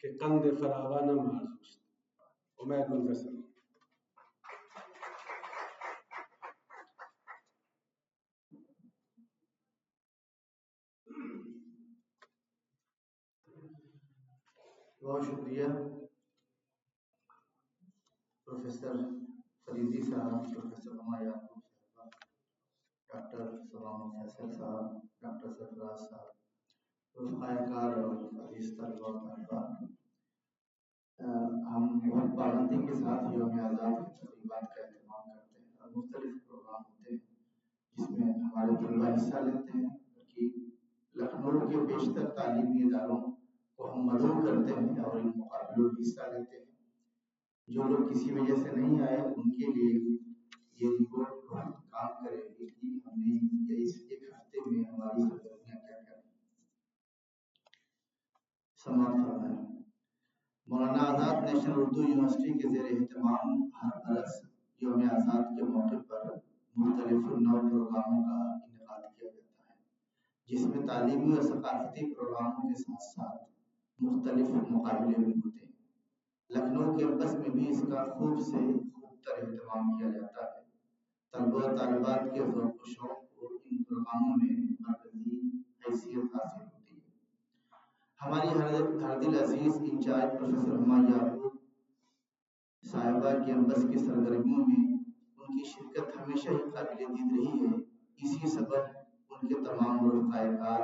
कि कंद फरावा न मारजूस्त उमैर मुंतसर। बहुत शुक्रिया प्रोफेसर फरीदी साहब, प्रोफेसर हुमायूं याकूब साहब, डॉक्टर सलाम फैसल साहब, डॉक्टर सरफराज साहब, रफ़ाकार और अजीज तलबा तलबात, हम बहुत पाबंदी के साथ यौम आज़ाद की तक़रीबात का एहतमाम करते हैं और मुख्तलिफ प्रोग्राम होते हैं जिसमें हमारे तलबा हिस्सा लेते हैं, बल्कि लखनऊ के बेशतर तालीमी इदारों को हम मदऊ करते हैं और इन मुकाबलों में हिस्सा लेते हैं। जो लोग किसी वजह से नहीं आए उनके लिए ये रिपोर्ट बहुत काम करेगी कि हमने इस एक हफ्ते में हमारी सरगर्मियाँ क्या क्या समाप्त फरमाएं। मौलाना आज़ाद नेशनल उर्दू यूनिवर्सिटी के ज़ेर एहतमाम हर बरस यौम आज़ाद के मौके पर मुख्तलिफ नौ प्रोग्रामों का इनेकाद किया जाता है, जिसमें तालीमी और सकाफती प्रोग्रामों के साथ साथ मुख्तलिफ मुकाबले भी होते हैं। लखनऊ कैंपस में भी इसका खूब तर एहतमाम किया जाता है। तलबा और तालिबात के ज़ौक़ व शौक़ को इन प्रोग्रामों में मरकज़ी हैसियत हासिल होती है। हमारी हरदिल अजीज़ इंचार्ज प्रोफेसर हुमायूं याकूब साहिबा कैंपस की सरगर्मियों में उनकी शिरकत हमेशा ही काबिल-ए-दीद रही है। इसी सबब उनके तमाम रफ़ाकार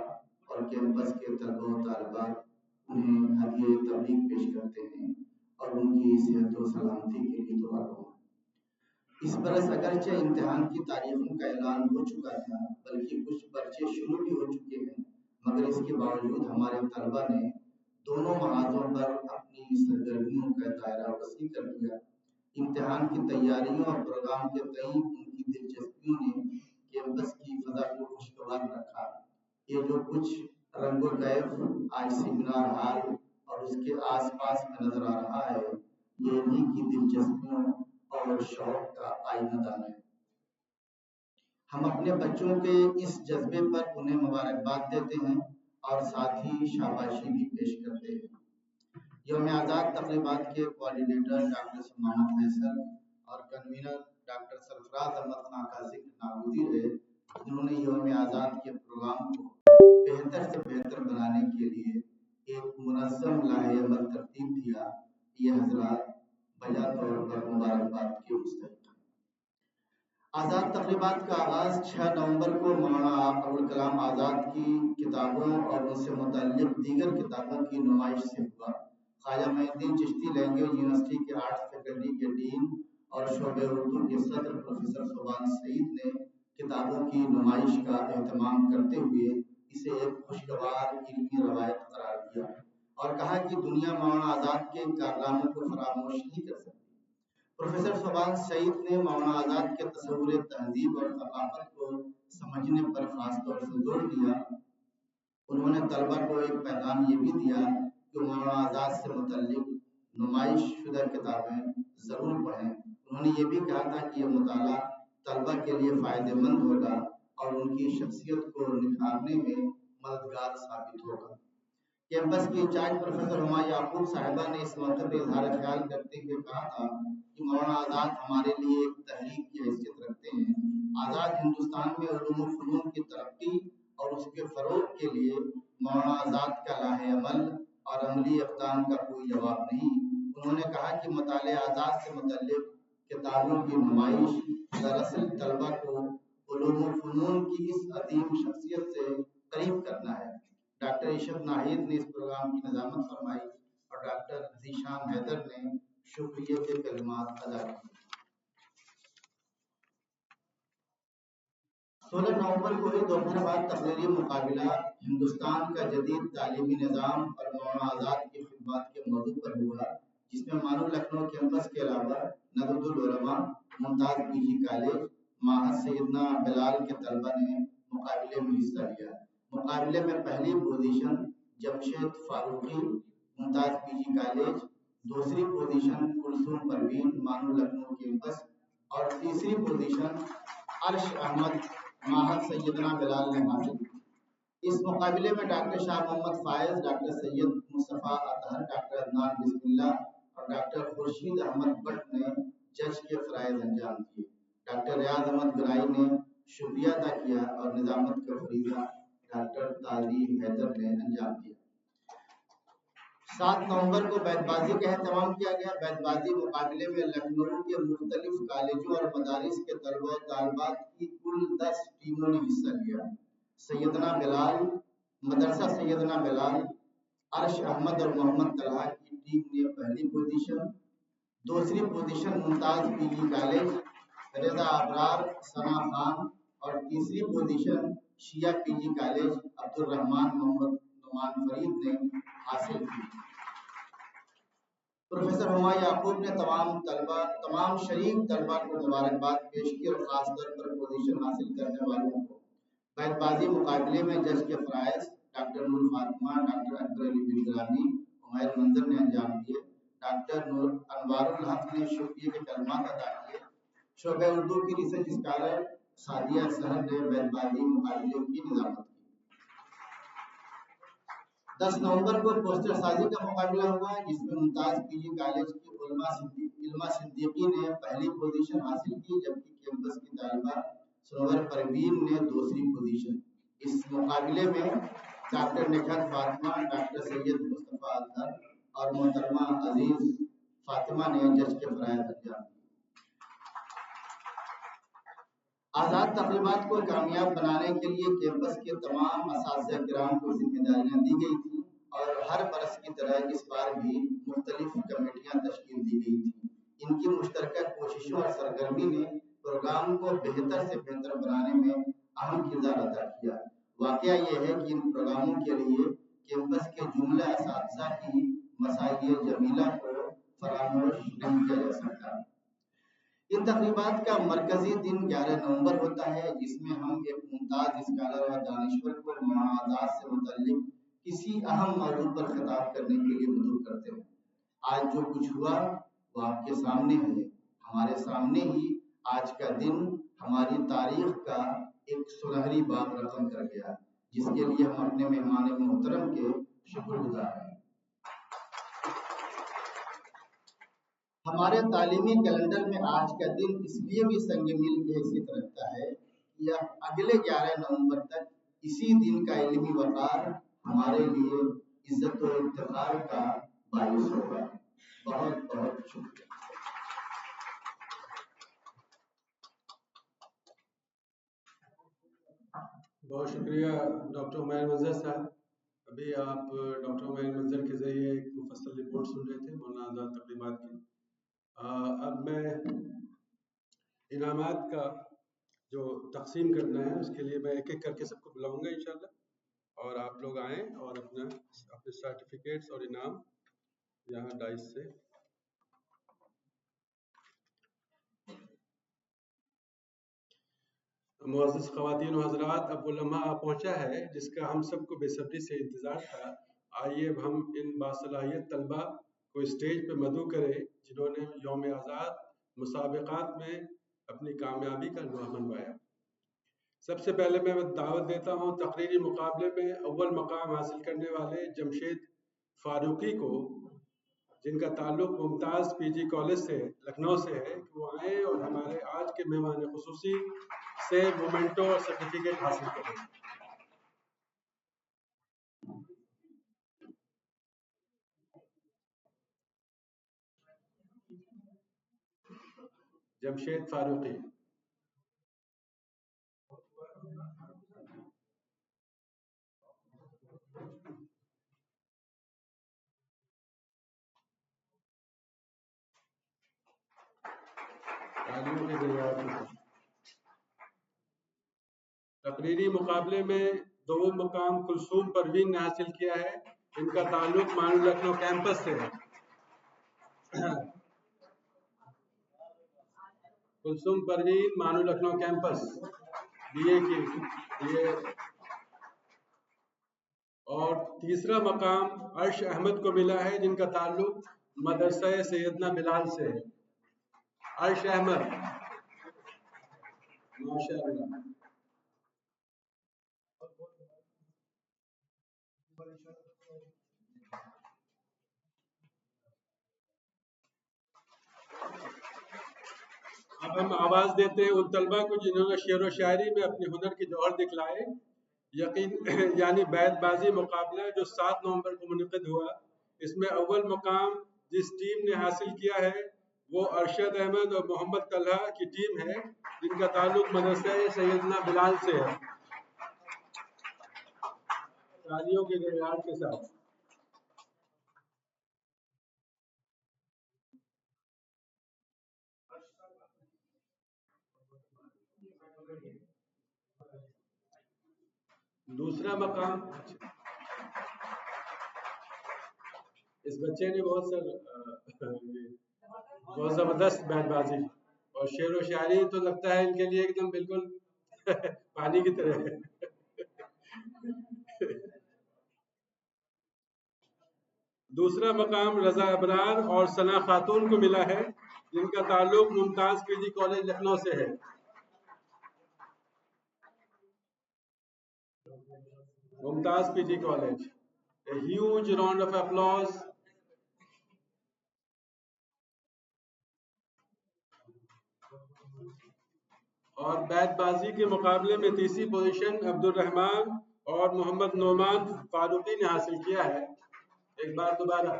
और कैंपस के तलबा और तालिबात उन्हें हदिया तबरीक पेश करते हैं और उनकी सेहत व सलामती के लिए दुआ करूँ। इस बरस अगरचे इम्तिहान की तारीखों का ऐलान हो चुका था, बल्कि कुछ पर्चे शुरू भी हो चुके हैं, मगर इसके बावजूद हमारे तलबा ने दोनों महाजों पर अपनी सरगर्मियों का दायरा वसी कर दिया। इम्तिहान की तैयारियों और प्रोग्राम के तई उनकी दिलचस्पियों ने कैंपस की फ़ज़ा को खुशगवार रखा। ये जो कुछ रंगो कैफ आज सेमिनार हॉल और उसके आसपास में नजर आ रहा है, ये इन्हीं की दिलचस्पियों और शौक का आईनादान है। हम अपने बच्चों के इस जज्बे पर उन्हें मुबारकबाद देते हैं और साथ ही शाबाशी भी पेश करते हैं। यौम आज़ाद तक़रीबात के कोऑर्डिनेटर डॉक्टर सलमान फैसल और कन्वीनर डॉक्टर सरफराज अहमद खान का जिक्र नागुज़ीर है, जिन्होंने यौम आज़ाद के प्रोग्राम को बेहतर से बेहतर बनाने के लिए एक मुनज़्ज़म लाहे-अमल तरतीब दिया। ये हज़रात बजा तौर पर मुबारकबाद के मुस्तहिक़ हैं। आज़ाद तक़रीबात का आगाज़ 6 नवंबर को मौलाना अबुल कलाम आज़ाद की किताबों और उनसे मुतल्लिक़ दीगर किताबों की नुमाइश से हुआ। ख्वाजा मोइनुद्दीन चिश्ती लैंग्वेज यूनिवर्सिटी के आर्ट्स फैकल्टी के डीन और शोबे उर्दू के सदर प्रोफेसर सोबान सईद ने किताबों की नुमाइश का एहतमाम करते हुए इसे एक खुशगवार इल्मी रवायत करार दिया और कहा कि दुनिया मौलाना आज़ाद के कारनामों को फरामोश नहीं कर सकती। प्रोफेसर सोबान सईद ने मौलाना आज़ाद के तसव्वुर तहज़ीब और सकाफ़त को समझने पर खास तौर से जोर दिया। उन्होंने तलबा को एक पैगाम ये भी दिया कि मौलाना आज़ाद से मुतल्लिक़ नुमाइश शुदा किताबें ज़रूर पढ़ें। उन्होंने ये भी कहा था कि यह मुताला तलबा के लिए फ़ायदेमंद होगा और उनकी शख्सियत को निखारने में मददगार साबित होगा। कैंपस की इंचार्ज प्रोफेसर हुमायूं याकूब साहिबा ने इस मौके पर इज़हार ख्याल करते हुए कहा था कि मौलाना आज़ाद हमारे लिए एक तहरीक की हैसियत रखते हैं। आज़ाद हिंदुस्तान में उलूम व फ़नून की तरक्की और उसके फ़रोग़ के लिए मौलाना आज़ाद का लाहे-अमल और अमली इक़दाम का कोई जवाब नहीं। उन्होंने कहा कि मुताले आज़ाद से मुतल्लिक़ किताबों की नुमाइश दरअसल तलबा को उलूम व फ़नून की इस अज़ीम शख्सियत से करीब करना है। डॉक्टर इशरत नाहिद ने इस प्रोग्राम की निज़ामत फरमाई और डॉक्टर ज़ीशान हैदर ने शुक्रिया के कलिमात अदा किए। 16 नवंबर को ही दोपहर बाद तकरीरी मुकाबला हिंदुस्तान का जदीद तालीमी निज़ाम और मौलाना आज़ाद की खिदमत के मौजू पर हुआ, जिसमें मानू लखनऊ कैंपस के अलावा नदवतुल उलमा, मुमताज़ पीजी कॉलेज, माहद सैयदना बिलाल के तलबा ने मुकाबले में हिस्सा लिया। मुकाबले में पहली position Jamshed Farooqui, Mumtaz PG college, दूसरी पोजीशन कुलसूम परवीन, मानू लखनऊ कैंपस और तीसरी पोजीशन अर्श अहमद, माहद सैयदना बिलाल ने हासिल की। इस मुकाबले में doctor Shah Mohammad फायज, doctor Syed Mustafa Athar, doctor Adnan बिस्मिल्ला और डॉक्टर खुर्शीद अहमद भट्ट ने जज के फ़राइज़ अंजाम दिए। डॉक्टर रियाज अहमद गराई ने शुक्रिया अदा किया और निजामत का फरीज़ा डॉक्टर तालीम हैदर ने अंजाम दिया। 7 नवंबर को बैतबाजी का एहतमाम किया गया। बैतबाजी मुकाबले में लखनऊ के मुख्तलिफ कॉलेजों और मदारिस के तलबा और तालिबात की कुल 10 टीमों ने हिस्सा लिया। सैयदना बिलाल, मदरसा सैयदना बिलाल, अर्श अहमद और मोहम्मद तलहा की टीम ने पहली पोजीशन, दूसरी पोजीशन मुमताज पीजी कॉलेज, रजा अबरार, सना खान और तीसरी पोजीशन शिया पीजी कॉलेज अब्दुल रहमान मोहम्मद नुमान फरीद ने हासिल की। प्रोफेसर हुमा याकूब ने तमाम शरीक तलबा को मुबारकबाद पेश की और खासतौर पर पोजीशन हासिल करने वालों को बैतबाजी मुकाबले में जज के फ़राइज़ डॉक्टर नूर फातिमा, डॉक्टर अकबर अली बिलग्रामी, उमैर मंजर ने अंजाम दिए। डॉक्टर नूर अनवारुल हक ने शुक्रिया के कलमात अदा किए। शोबे उर्दू की रिसर्च स्कॉलर सादिया सहर ने बैतबाजी मुकाबले की निज़ामत की। 10 नवंबर को पोस्टर साजी का मुकाबला हुआ जिसमें मुमताज पीजी कॉलेज की इल्मा सिद्दीकी ने पहली पोजीशन हासिल की, जबकि कैंपस की तालिबा सनवर परवीन ने दूसरी पोजीशन। इस मुकाबले में डॉक्टर निखत फातिमा, डॉक्टर सैयद मुस्तफ़ा अतहर और मोहतरमा अजीज फातिमा ने जज के फ़राइज़ अंजाम दिए। आज़ाद तकरीबात को कामयाब बनाने के लिए कैंपस के तमाम असातिज़ा किराम को जिम्मेदारियां दी गई थी और हर बरस की तरह इस बार भी मुख्तलिफ कमेटियां तश्कील दी गई थी। इनकी मुश्तरका कोशिशों और सरगर्मी ने प्रोग्राम को बेहतर से बेहतर बनाने में अहम किरदार अदा किया। वाक़या यह है कि इन प्रोग्रामों के लिए कैंपस के जुमला असातिज़ा की मसाइल जमीला को फरामोश नहीं किया जा सकता। इन तकरीबात का मरकजी दिन 11 नवंबर होता है, जिसमें हम एक मुमताज स्कॉलर और दानिश्वर को मौलाना आज़ाद से मुतल्लिक किसी अहम मौजू पर खिताब करने के लिए मदऊ करते हैं। आज जो कुछ हुआ वो आपके सामने है। हमारे सामने ही आज का दिन हमारी तारीख का एक सुनहरी बाब रकम कर गया, जिसके लिए हम अपने मेहमान मोहतरम के शुक्रगुजार हैं। हमारे तालीमी कैलेंडर में आज का दिन इसलिए भी संग मील की हैसियत रखता है कि यह अगले 11 नवंबर तक इसी दिन का इल्मी वक़ार हमारे लिए इज्जत और इफ्तिखार का बाइस होगा। बहुत बहुत शुक्रिया। बहुत शुक्रिया डॉक्टर उमैर मंजर साहब। अभी आप डॉक्टर उमैर मंजर के ज़रिए एक मुफस्सल रिपोर्ट सुन रहे थे मौलाना आज़ाद तकरीबात की। अब मैं इनामात का जो तकसीम करना है उसके लिए मैं एक एक करके सबको बुलाऊंगा इंशाल्लाह, और आप लोग आएँ और अपने सर्टिफिकेट्स और इनाम यहाँ डाइस से मुअज़्ज़िज़ ख़वातीन व हज़रात, अब वो लम्हा पहुँचा है जिसका हम सबको बेसब्री से इंतज़ार था। आइए अब हम इन बासलाहियत तलबा को स्टेज पे मदऊ करें जिन्होंने यौम आज़ाद मुसाबक़ात में अपनी कामयाबी का लौहा मनवाया। सबसे पहले मैं दावत देता हूँ तकरीरी मुकाबले में अव्वल मकाम हासिल करने वाले जमशेद फारूकी को, जिनका ताल्लुक़ मुमताज़ पीजी कॉलेज से लखनऊ से है, कि वो आएँ और हमारे आज के मेहमान ख़ुसूसी से मोमेंटो और सर्टिफिकेट हासिल करें। जमशेद फारूकी। तकरीरी मुकाबले में दो मुकाम कुलसूम परवीन ने हासिल किया है। इनका ताल्लुक मानू लखनऊ कैंपस से है। कुलसूम परवीन मानू लखनऊ कैंपस बीए की ये। और तीसरा मकाम अर्श अहमद को मिला है, जिनका ताल्लुक मदरसा सैयदना बिलाल से है। अर्श अहमद, माशाअल्लाह। अब हम आवाज देते हैं उन तलबा को जिन्होंने शेर व शायरी में अपने हुनर के जौहर दिखलाए। यकीन यानी बैतबाजी मुकाबला जो 7 नवंबर को मुनक़िद हुआ, इसमें अव्वल मुकाम जिस टीम ने हासिल किया है वो अरशद अहमद और मोहम्मद तलहा की टीम है, जिनका ताल्लुक मदरसा सैयदना बिलाल से है। तालियों के गड़गड़ाहट के साथ दूसरा मकाम इस बच्चे ने बहुत जबरदस्त बैटबाजी और शेर व शायरी तो लगता है इनके लिए एकदम बिल्कुल पानी की तरह है। दूसरा मकाम रजा अबरार और सना खातून को मिला है, जिनका ताल्लुक मुमताज पीजी कॉलेज लखनऊ से है। Mumtaz PG college, a huge round of applause. और बैतबाजी के मुकाबले में तीसरी पोजीशन अब्दुल रहमान और मोहम्मद नोमान फारूकी ने हासिल किया है। एक बार दोबारा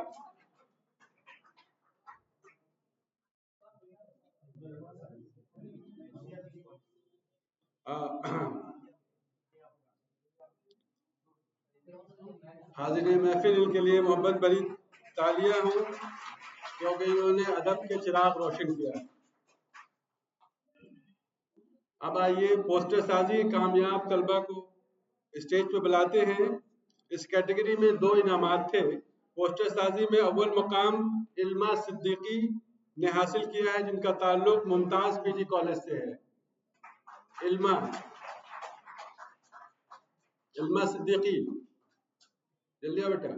हाजिर महफिल इनके लिए मोहब्बत भरी तालियां हों, क्योंकि इन्होंने अदब के चिराग रोशन किया। अब आइए पोस्टर साजी कामयाब तलबा को स्टेज पर बुलाते हैं। इस कैटेगरी में 2 इनामात थे। पोस्टर साजी में अव्वल मुकाम इल्मा सिद्दीकी ने हासिल किया है, जिनका ताल्लुक मुमताज पीजी कॉलेज से है। इल्मा सिद्दीकी, जल्दी आओ बेटा।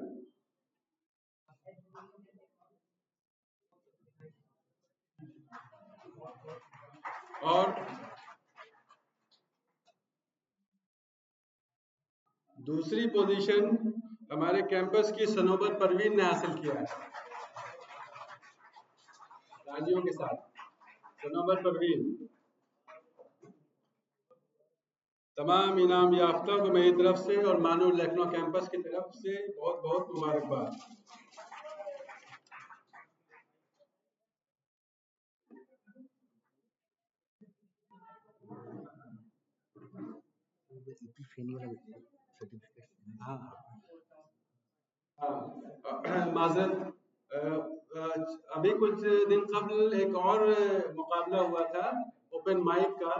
और दूसरी पोजीशन हमारे कैंपस की सनोबर परवीन ने हासिल किया है। तालियों के साथ सनोबर परवीन। तमाम इनाम याफ्ता को मेरी तरफ से और मानूर लखनऊ कैंपस की तरफ से बहुत बहुत मुबारकबाद। माजरत, अभी कुछ दिन कबल एक और मुकाबला हुआ था ओपन माइक का,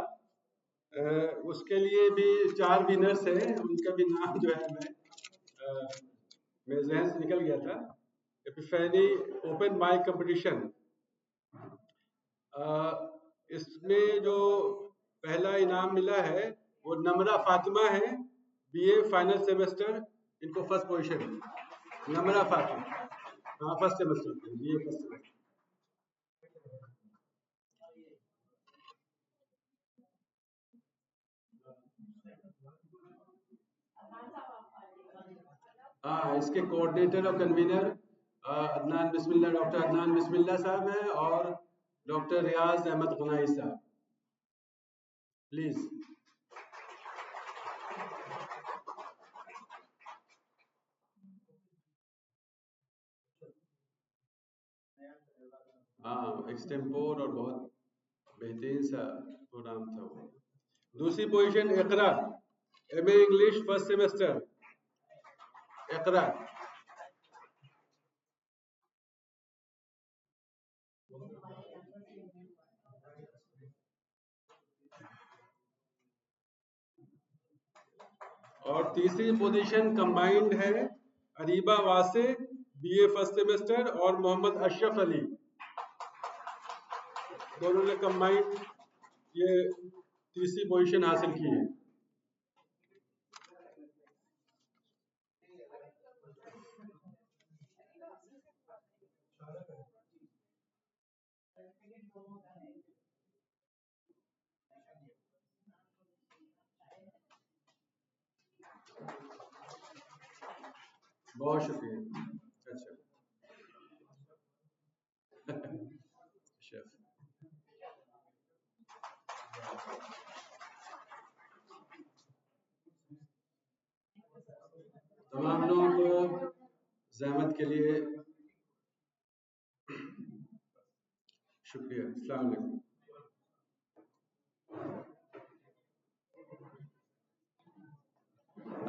उसके लिए भी 4 विनर्स हैं। उनका भी नाम जो है मेरे जहन से निकल गया था। एपिफैनी ओपन माइक कंपटीशन, इसमें जो पहला इनाम मिला है वो नमरा फातिमा है, बीए फाइनल सेमेस्टर, इनको फर्स्ट पोजीशन। नमरा फातिमा, हाँ first semester, BA first semester. हाँ, इसके कोऑर्डिनेटर और कन्वीनर अदनान बिस्मिल्लाह, डॉक्टर अदनान बिस्मिल्लाह साहब हैं और डॉक्टर रियाज अहमद गनाई साहब, प्लीज। हाँ, एक्सटेम्पोर और बहुत बेहतरीन सा प्रोग्राम था वो। दूसरी पोजीशन इकरा, एमए इंग्लिश फर्स्ट सेमेस्टर, इकरा। और तीसरी पोजीशन कंबाइंड है अरीबा वासे, बीए फर्स्ट सेमेस्टर, और मोहम्मद अशरफ अली, दोनों ने कंबाइंड ये तीसरी पोजीशन हासिल की है। बहुत शुक्रिया। अच्छा शेफ, तमाम लोगों को ज़हमत के लिए शुक्रिया। अस्सलाम वालेकुम।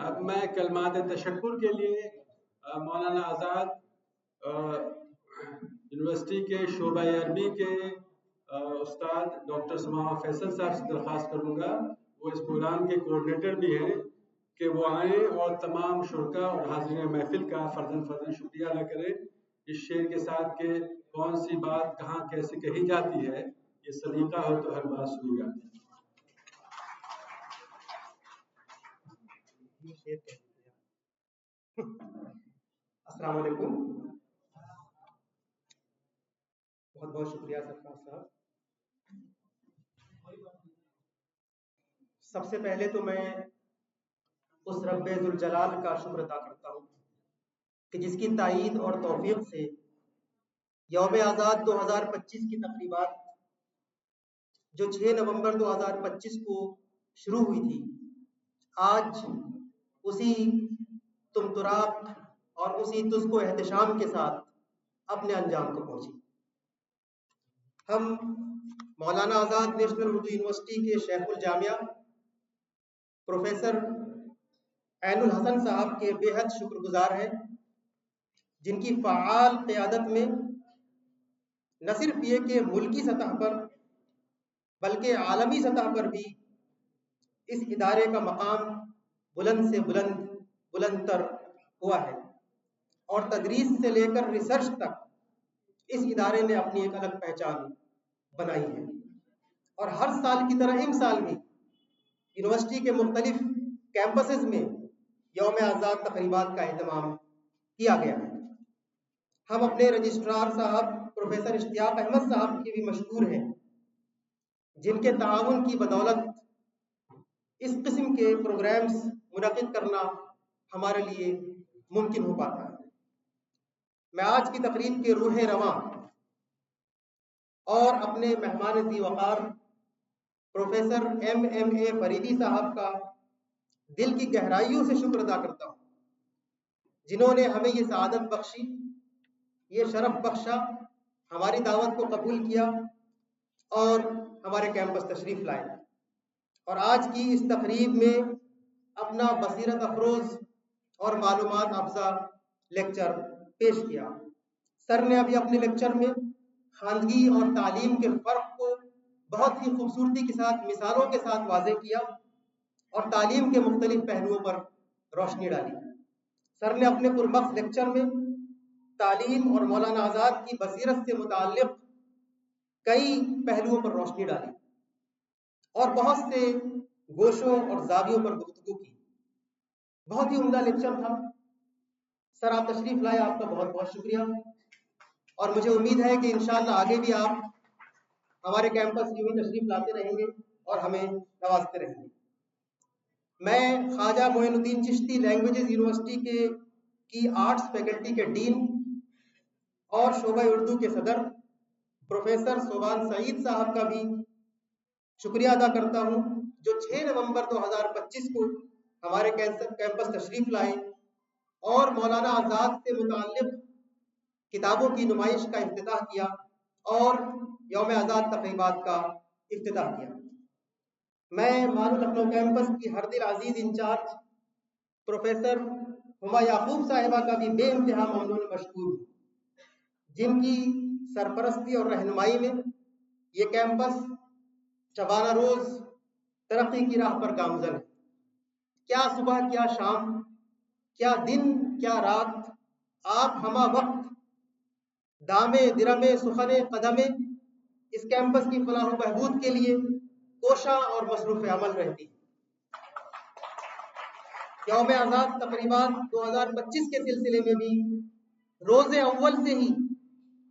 अब मैं कलमात तशक्कुर के लिए मौलाना आज़ाद यूनिवर्सिटी के शोबा अरबी के उस्ताद डॉक्टर समा फैसल साहब से दरख्वास्त करूँगा, वो इस प्रोग्राम के कोऑर्डिनेटर भी हैं, कि वो आएँ और तमाम शुरका और हाज़रीन महफिल का फ़र्ज़न शुक्रिया अदा करें। इस शेर के साथ के कौन सी बात कहाँ कैसे कही जाती है, ये सलीका हो तो हर बात सुनी जाती है। अस्सलाम वालेकुम। बहुत बहुत शुक्रिया सरकार साहब। सबसे पहले तो मैं उस रब्बे जुल जलाल का शुक्र अदा करता हूँ कि जिसकी ताईद और तौफीक से यौम आज़ाद 2025 की तकरीबात जो 6 नवंबर 2025 को शुरू हुई थी, आज उसी तुमतुराक और उसी तुझको एहतशाम के साथ अपने अंजाम को पहुंची। हम मौलाना आज़ाद नेशनल उर्दू यूनिवर्सिटी के शेखुल जामिया प्रोफेसर ऐनुल हसन साहब के बेहद शुक्रगुजार हैं, जिनकी फ़आल क़यादत में न सिर्फ ये कि मुल्की सतह पर बल्कि आलमी सतह पर भी इस इदारे का मकाम बुलंद से बुलंदतर हुआ है और तदरीस से लेकर रिसर्च तक इस इदारे ने अपनी एक अलग पहचान बनाई है। और हर साल की तरह इस साल भी यूनिवर्सिटी के मुख्तलिफ कैंपसेस में यौम आज़ाद तकरीबात का एहतमाम किया गया है। हम अपने रजिस्ट्रार साहब प्रोफेसर इश्तियाक अहमद साहब की भी मशकूर हैं, जिनके ताउन की बदौलत इस किस्म के प्रोग्राम्स मुनक़िद करना हमारे लिए मुमकिन हो पाता है। मैं आज की तकरीब के रूह रवां और अपने मेहमान ज़ी वक़ार प्रोफेसर MMA फरीदी साहब का दिल की गहराइयों से शुक्र अदा करता हूँ, जिन्होंने हमें ये सआदत बख्शी, ये शरफ बख्शा, हमारी दावत को कबूल किया और हमारे कैंपस तशरीफ़ लाए और आज की इस तकरीब में अपना बसीरत अफरोज़ और मालूमात अफ़ज़ा लेक्चर पेश किया। सर ने अभी अपने लेक्चर में खानगी और तालीम के फ़र्क को बहुत ही खूबसूरती के साथ मिसालों के साथ वाज़ेह किया और तालीम के मुख्तलिफ पहलुओं पर रोशनी डाली। सर ने अपने पुरमख्स लेक्चर में तालीम और मौलाना आज़ाद की बसीरत से मुताल्लिक़ कई पहलुओं पर रोशनी डाली और बहुत से गोशों और ज़ावियों पर गुफ्तगू की। बहुत ही उम्दा लेक्चर था। सर आप तशरीफ़ लाए, आपका बहुत बहुत शुक्रिया और मुझे उम्मीद है कि इंशाअल्लाह आगे भी आप हमारे कैंपस यूं ही तशरीफ़ लाते रहेंगे और हमें नवाजते रहेंगे। मैं ख्वाजा मोइनुद्दीन चिश्ती लैंग्वेजेस यूनिवर्सिटी की आर्ट्स फैकल्टी के डीन और शोबा उर्दू के सदर प्रोफेसर सोबान सईद साहब का भी शुक्रिया अदा करता हूँ, जो 6 नवंबर 2025 को हमारे कैंपस तशरीफ़ लाए और मौलाना आज़ाद से मुताल्लिक़ किताबों की नुमाइश का इफ्तिताह किया और यौम आज़ाद तकरीबात का इफ्तिताह किया। मैं मानू लखनऊ कैंपस की हर दिल अजीज़ इंचार्ज प्रोफेसर हुमा याकूब साहिबा का भी बेइंतहा ममनून मशकूर हूँ, जिनकी सरपरस्ती और रहनुमाई में ये कैंपस शबाना रोज़ तरक्की की राह पर गामज़न है। क्या सुबह क्या शाम, क्या दिन क्या रात, आप हमा वक्त दामे दिरमे सुखने कदमे इस कैंपस की फलाह व बहबूद के लिए कोशा और मसरूफ़ अमल रहती है। यौम आज़ाद तकरीबात 2025 के सिलसिले में भी रोज़े अव्वल से ही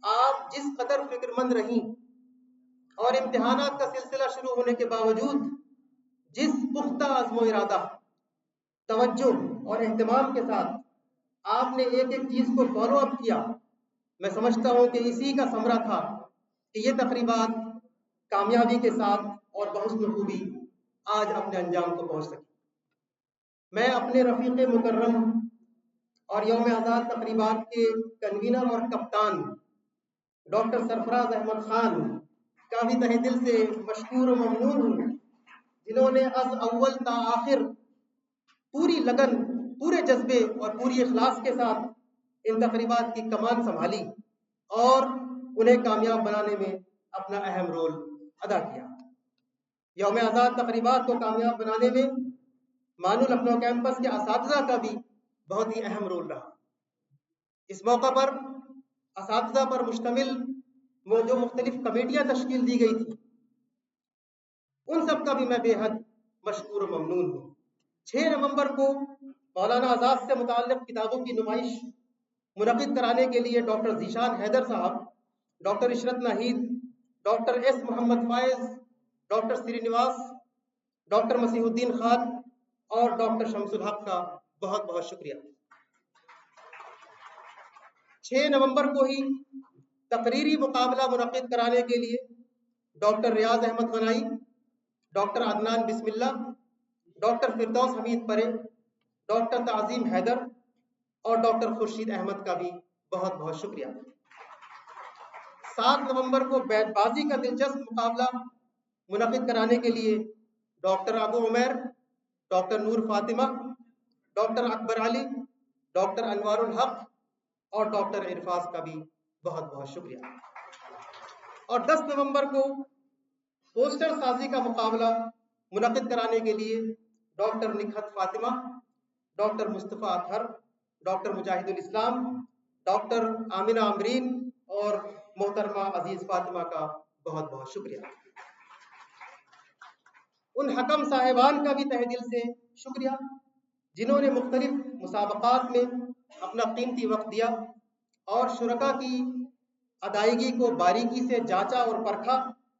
आप जिस कदर फिक्रमंद रहीं और इम्तिहानात का सिलसिला शुरू होने के बावजूद जिस पुख्ता अज़्म व इरादा, तवज्जो और एहतमाम के साथ आपने एक एक चीज़ को फॉलो अप किया। मैं समझता हूँ कि इसी का समरा था कि ये तकरीबात कामयाबी के साथ और बहुस्न खूबी आज अपने अंजाम को पहुँच सकी। मैं अपने रफ़ीक़ मुकर्रम और यौम आज़ाद तकरीबात के कन्वीनर और कप्तान डॉक्टर सरफराज अहमद खान का भी तहे दिल से मशकूर व ममनून हूँ, जिन्होंने अज़ अव्वल ता आखिर पूरी लगन, पूरे जज्बे और पूरी इखलास के साथ इन तकरीबात की कमान संभाली और उन्हें कामयाब बनाने में अपना अहम रोल अदा किया। यौम आज़ाद तकरीबात को कामयाब बनाने में मानू लखनऊ कैंपस के असातिज़ा का भी बहुत ही अहम रोल रहा। इस मौका पर असातिज़ा पर मुश्तमिल वो जो मुख्तलिफ कमेटियाँ तश्कील दी गई थी, उन सब का भी मैं बेहद मशकूर व ममनून हूँ। 6 नवंबर को मौलाना आज़ाद से मुताल्लिक़ किताबों की नुमाइश मुनक़िद कराने के लिए doctor Zeeshan Haider sahab, doctor Ishrat Naheed, doctor S Mohammad Faiz, doctor Srinivas, doctor Masihuddin Khan और डॉक्टर शमसुल हक का बहुत बहुत शुक्रिया। 6 नवंबर को ही तकरीरी मुकाबला मुनक़िद कराने के लिए डॉक्टर रियाज अहमद गनाई, डॉक्टर अदनान बिस्मिल्ला, डॉक्टर फिरदौस हमीद परे, डॉक्टर ताज़ीम हैदर और डॉक्टर खुर्शीद अहमद का भी बहुत बहुत शुक्रिया। 7 नवंबर को बैटबाजी का दिलचस्प मुकाबला मुनक़िद कराने के लिए डॉक्टर अबू उमैर, डॉक्टर नूर फातिमा, डॉक्टर अकबर अली, डॉक्टर अनवारुल हक और डॉक्टर इरफाज का भी बहुत बहुत शुक्रिया। और 10 नवंबर को पोस्टर साजी का मुकाबला मुनक़िद कराने के लिए doctor Nikhat Fatima, doctor Mustafa Athar, doctor Mujahidul Islam, doctor Amina Amreen और मोहतरमा अजीज़ फातिमा का बहुत बहुत शुक्रिया। उन हकम साहिबान का भी तहे दिल से शुक्रिया जिन्होंने मुख्तलिफ मुसाबक़ात में अपना कीमती वक्त दिया और शुरका की अदायगी को बारीकी से जांचा और परखा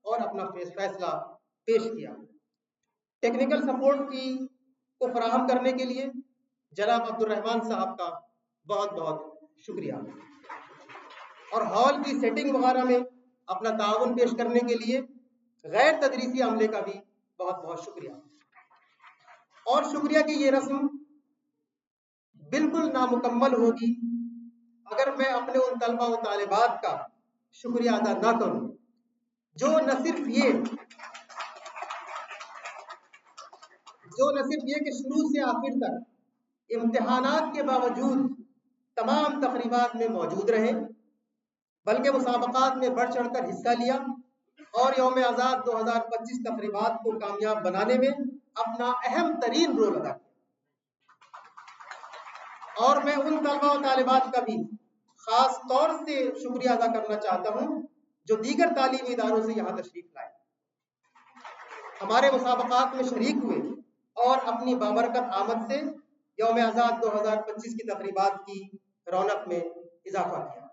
और अपना फैसला पेश किया। टेक्निकल सपोर्ट को फराहम करने के लिए जनाब अब्दुर्रहमान साहब का बहुत बहुत शुक्रिया और हॉल की सेटिंग वगैरह में अपना ताउन पेश करने के लिए गैर तदरीसी अमले का भी बहुत बहुत शुक्रिया। और शुक्रिया की ये रस्म बिल्कुल नामुकम्मल होगी अगर मैं अपने उन तलबा व तालिबात का शुक्रिया अदा ना करूं जो न सिर्फ ये कि शुरू से आखिर तक इम्तिहानात के बावजूद तमाम तकरीबात में मौजूद रहे, बल्कि मुसाबक़ात में बढ़ चढ़कर हिस्सा लिया और यौम आज़ाद 2025 तकरीबात को कामयाब बनाने में अपना अहम तरीन रोल अदा किया। और मैं उन तलबा व तालिबात का भी ख़ास तौर से शुक्रिया अदा करना चाहता हूँ जो दीगर तालीमी इदारों से यहाँ तशरीफ़ लाए, हमारे मुसाबक़ात में शरीक हुए और अपनी बाबरकत आमद से यौम आज़ाद 2025 की तकरीबात की रौनक में इजाफा किया।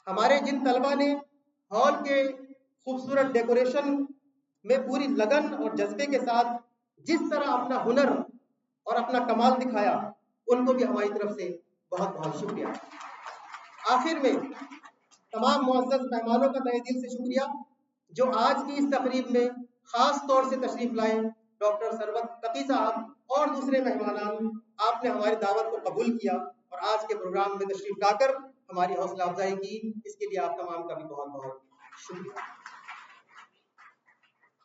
हमारे जिन तलबा ने हॉल के खूबसूरत डेकोरेशन में पूरी लगन और जज्बे के साथ जिस तरह अपना हुनर और अपना कमाल दिखाया, उनको भी हमारी तरफ से बहुत बहुत शुक्रिया। आखिर में तमाम मुअज़्ज़ज़ मेहमानों का तहे दिल से शुक्रिया जो आज की इस तकरीब में ख़ास तौर से तशरीफ़ लाए, डॉक्टर सरवत तकी साहब और दूसरे मेहमानान, आपने हमारी दावत को कबूल किया और आज के प्रोग्राम में तशरीफ़ लाकर हमारी हौसला अफजाई की। इसके लिए आप तमाम का भी बहुत बहुत शुक्रिया।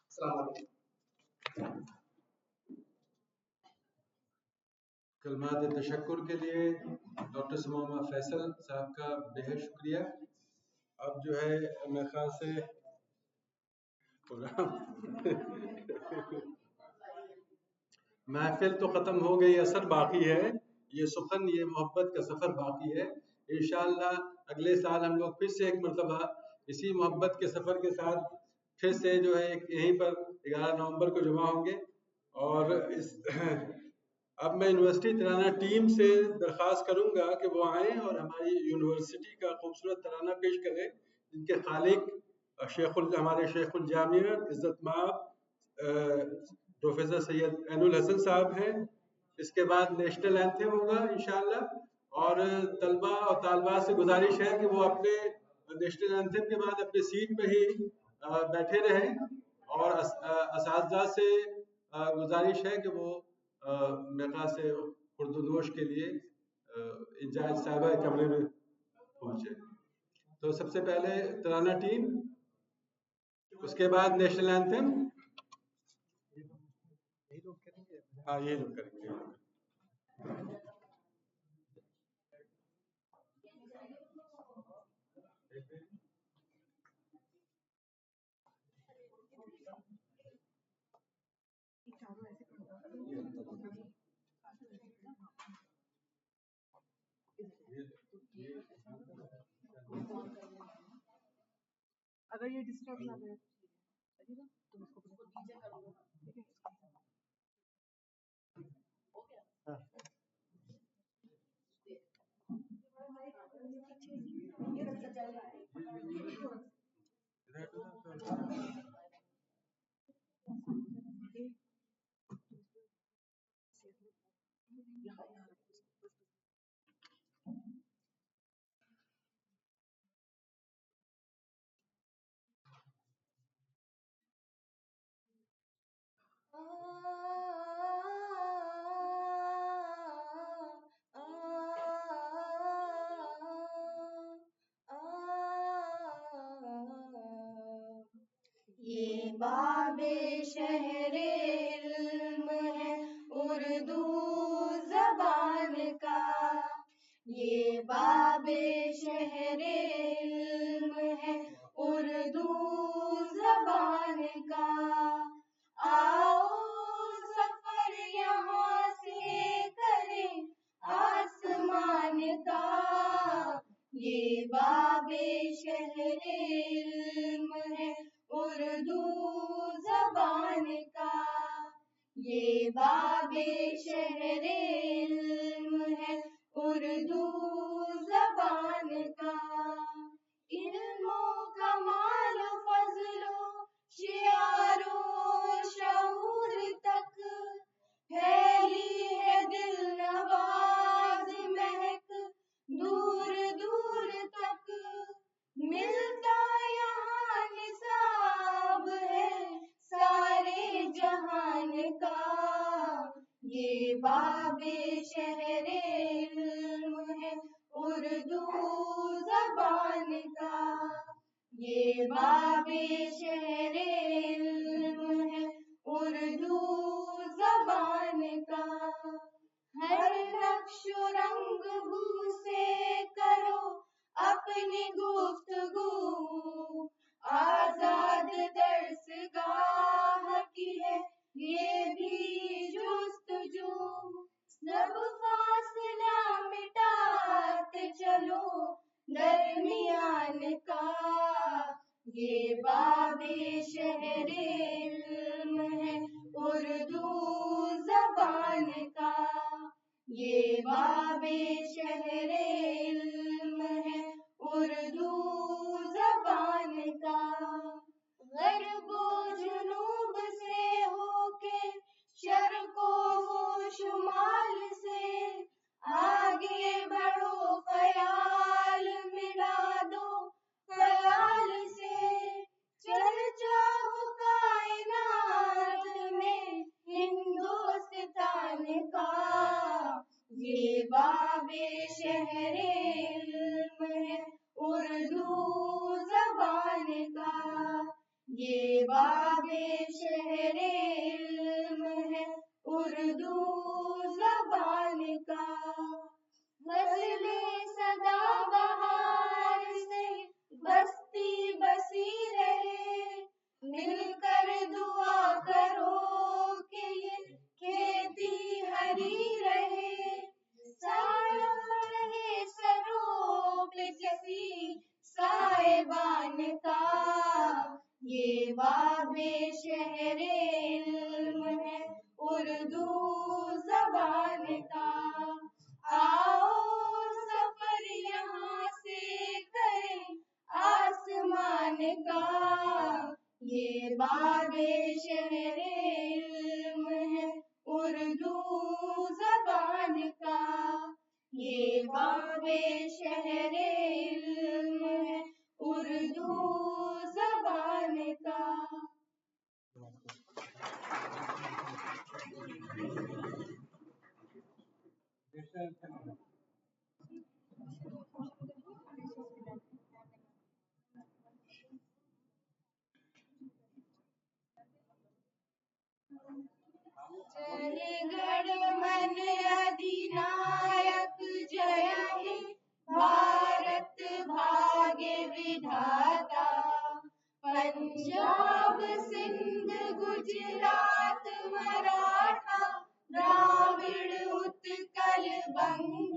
अस्सलाम वालेकुम। कलमात तशक्कुर के लिए डॉक्टर सुमामा फैसल साहब का बेहद शुक्रिया। अब जो है मेरे ख्याल से महफिल तो ख़त्म हो गई, असर बाकी है, ये सुखन, ये मोहब्बत का सफ़र बाकी है। इंशाअल्लाह अगले साल हम लोग फिर से एक मरतबा इसी मोहब्बत के सफ़र के साथ फिर से जो है यहीं पर 11 नवंबर को जमा होंगे। और अब मैं यूनिवर्सिटी तराना टीम से दरख्वास्त करूंगा कि वो आएँ और हमारी यूनिवर्सिटी का खूबसूरत तराना पेश करें, जिनके खालिक हमारे शेखुल जामिया इज़्ज़त-माब प्रोफेसर सैयद ऐनुल हसन साहब हैं। इसके बाद नेशनल एंथम होगा इंशाअल्लाह और तलबा और तालबात से गुजारिश है कि वो अपने नेशनल एंथम के बाद अपने सीट पे ही बैठे रहें, और असातिज़ा से गुजारिश है कि वो मेरे से खुर्दनोश के लिए इंचार्ज साहिबा कमरे में पहुँचे। तो सबसे पहले तराना टीम, उसके बाद नेशनल एंथम। हाँ, ये लोग करेंगे। अगर ये डिस्टर्ब ना करे तो उसको डीजे कर लो, ठीक है? ये बाबे शहरे इल्म है उर्दू ज़बान का, ये बाबे शहरे इल्म है उर्दू ज़बान का। आओ सफर यहाँ से करें आसमान का, ये बाबे शहरे इल्म है उर्दू ज़बान का, ये बाबे शहरे इल्म है उर्दू ज़बान का। इल्मो कमाल फज़लो शियारो शऊर तक फैली है दिल नवाज महक दूर दूर तक, मिलता यहाँ निसाब है सारे जहान का, ये बाबे शहरे इल्म है उर्दू ज़बान का, ये बाबे शहरे इल्म है उर्दू ज़बान का। हर नक्शो रंग बू से करो अपनी गुफ्तगू, आजाद दर्सगाह की है ये भी जुस्तजू, सब फासला मिटाते चलो दरमियान का, ये बाबे शहरे इल्म है उर्दू ज़बान का, ये बाबे शहरे इल्म है उर्दू ज़बान का। ग़र्बो जुनूब से होके शर्क़ो वो शुमाल से, आगे बढ़ो ख़याल मिला दो ख़याल से, चर्चा हो कायनात में हिंदुस्तान का, ये बाबे शहरे इल्म है उर्दू ज़बान का, ये बाबे शहरे इल्म है उर्दू ज़बान का। ग़ज़ले सदा बहार से बस्ती बसी रहे, मिलकर दुआ करो कि ये खेती हरी रहे, साया रहे सरों पे किसी साहिबान का, ये बाबे शहरे इल्म है उर्दू ज़बान का। आओ सफर यहाँ से करें आसमान का, ये बाबे शहरे इल्म है उर्दू ज़बान का, ये बाबे शहरे इल्म है उर्दू ज़बान का। जनगण मन अधिनायक जय हे भारत भाग्य विधाता। पंजाब सिंध गुजरात मराठा द्राविड़ उत्कल बंग।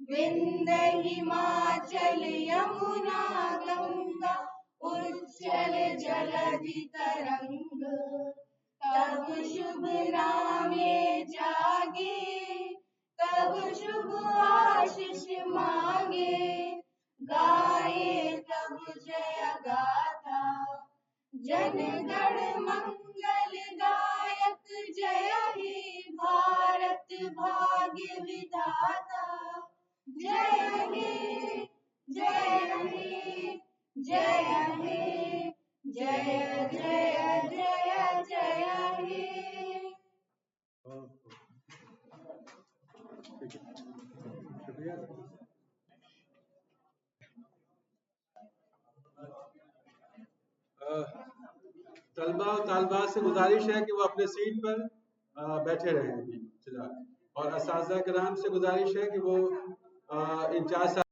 विंध्य हिमाचल यमुना गंगा उच्चल जलधि तरंग। तब शुभ नामे जागे तब शुभ आशीष मांगे। गाए तब जय गाथा जनगण मंगल दायक जय हे भारत भाग्य विधाता। जय हे जय हे जय हे जय जय जय जय हे। शुक्रिया। तलबा और तालबात से गुजारिश है कि वो अपने सीट पर बैठे रहें अभी फिलहाल, और असातिज़ा किराम से गुजारिश है कि वो इंचार्ज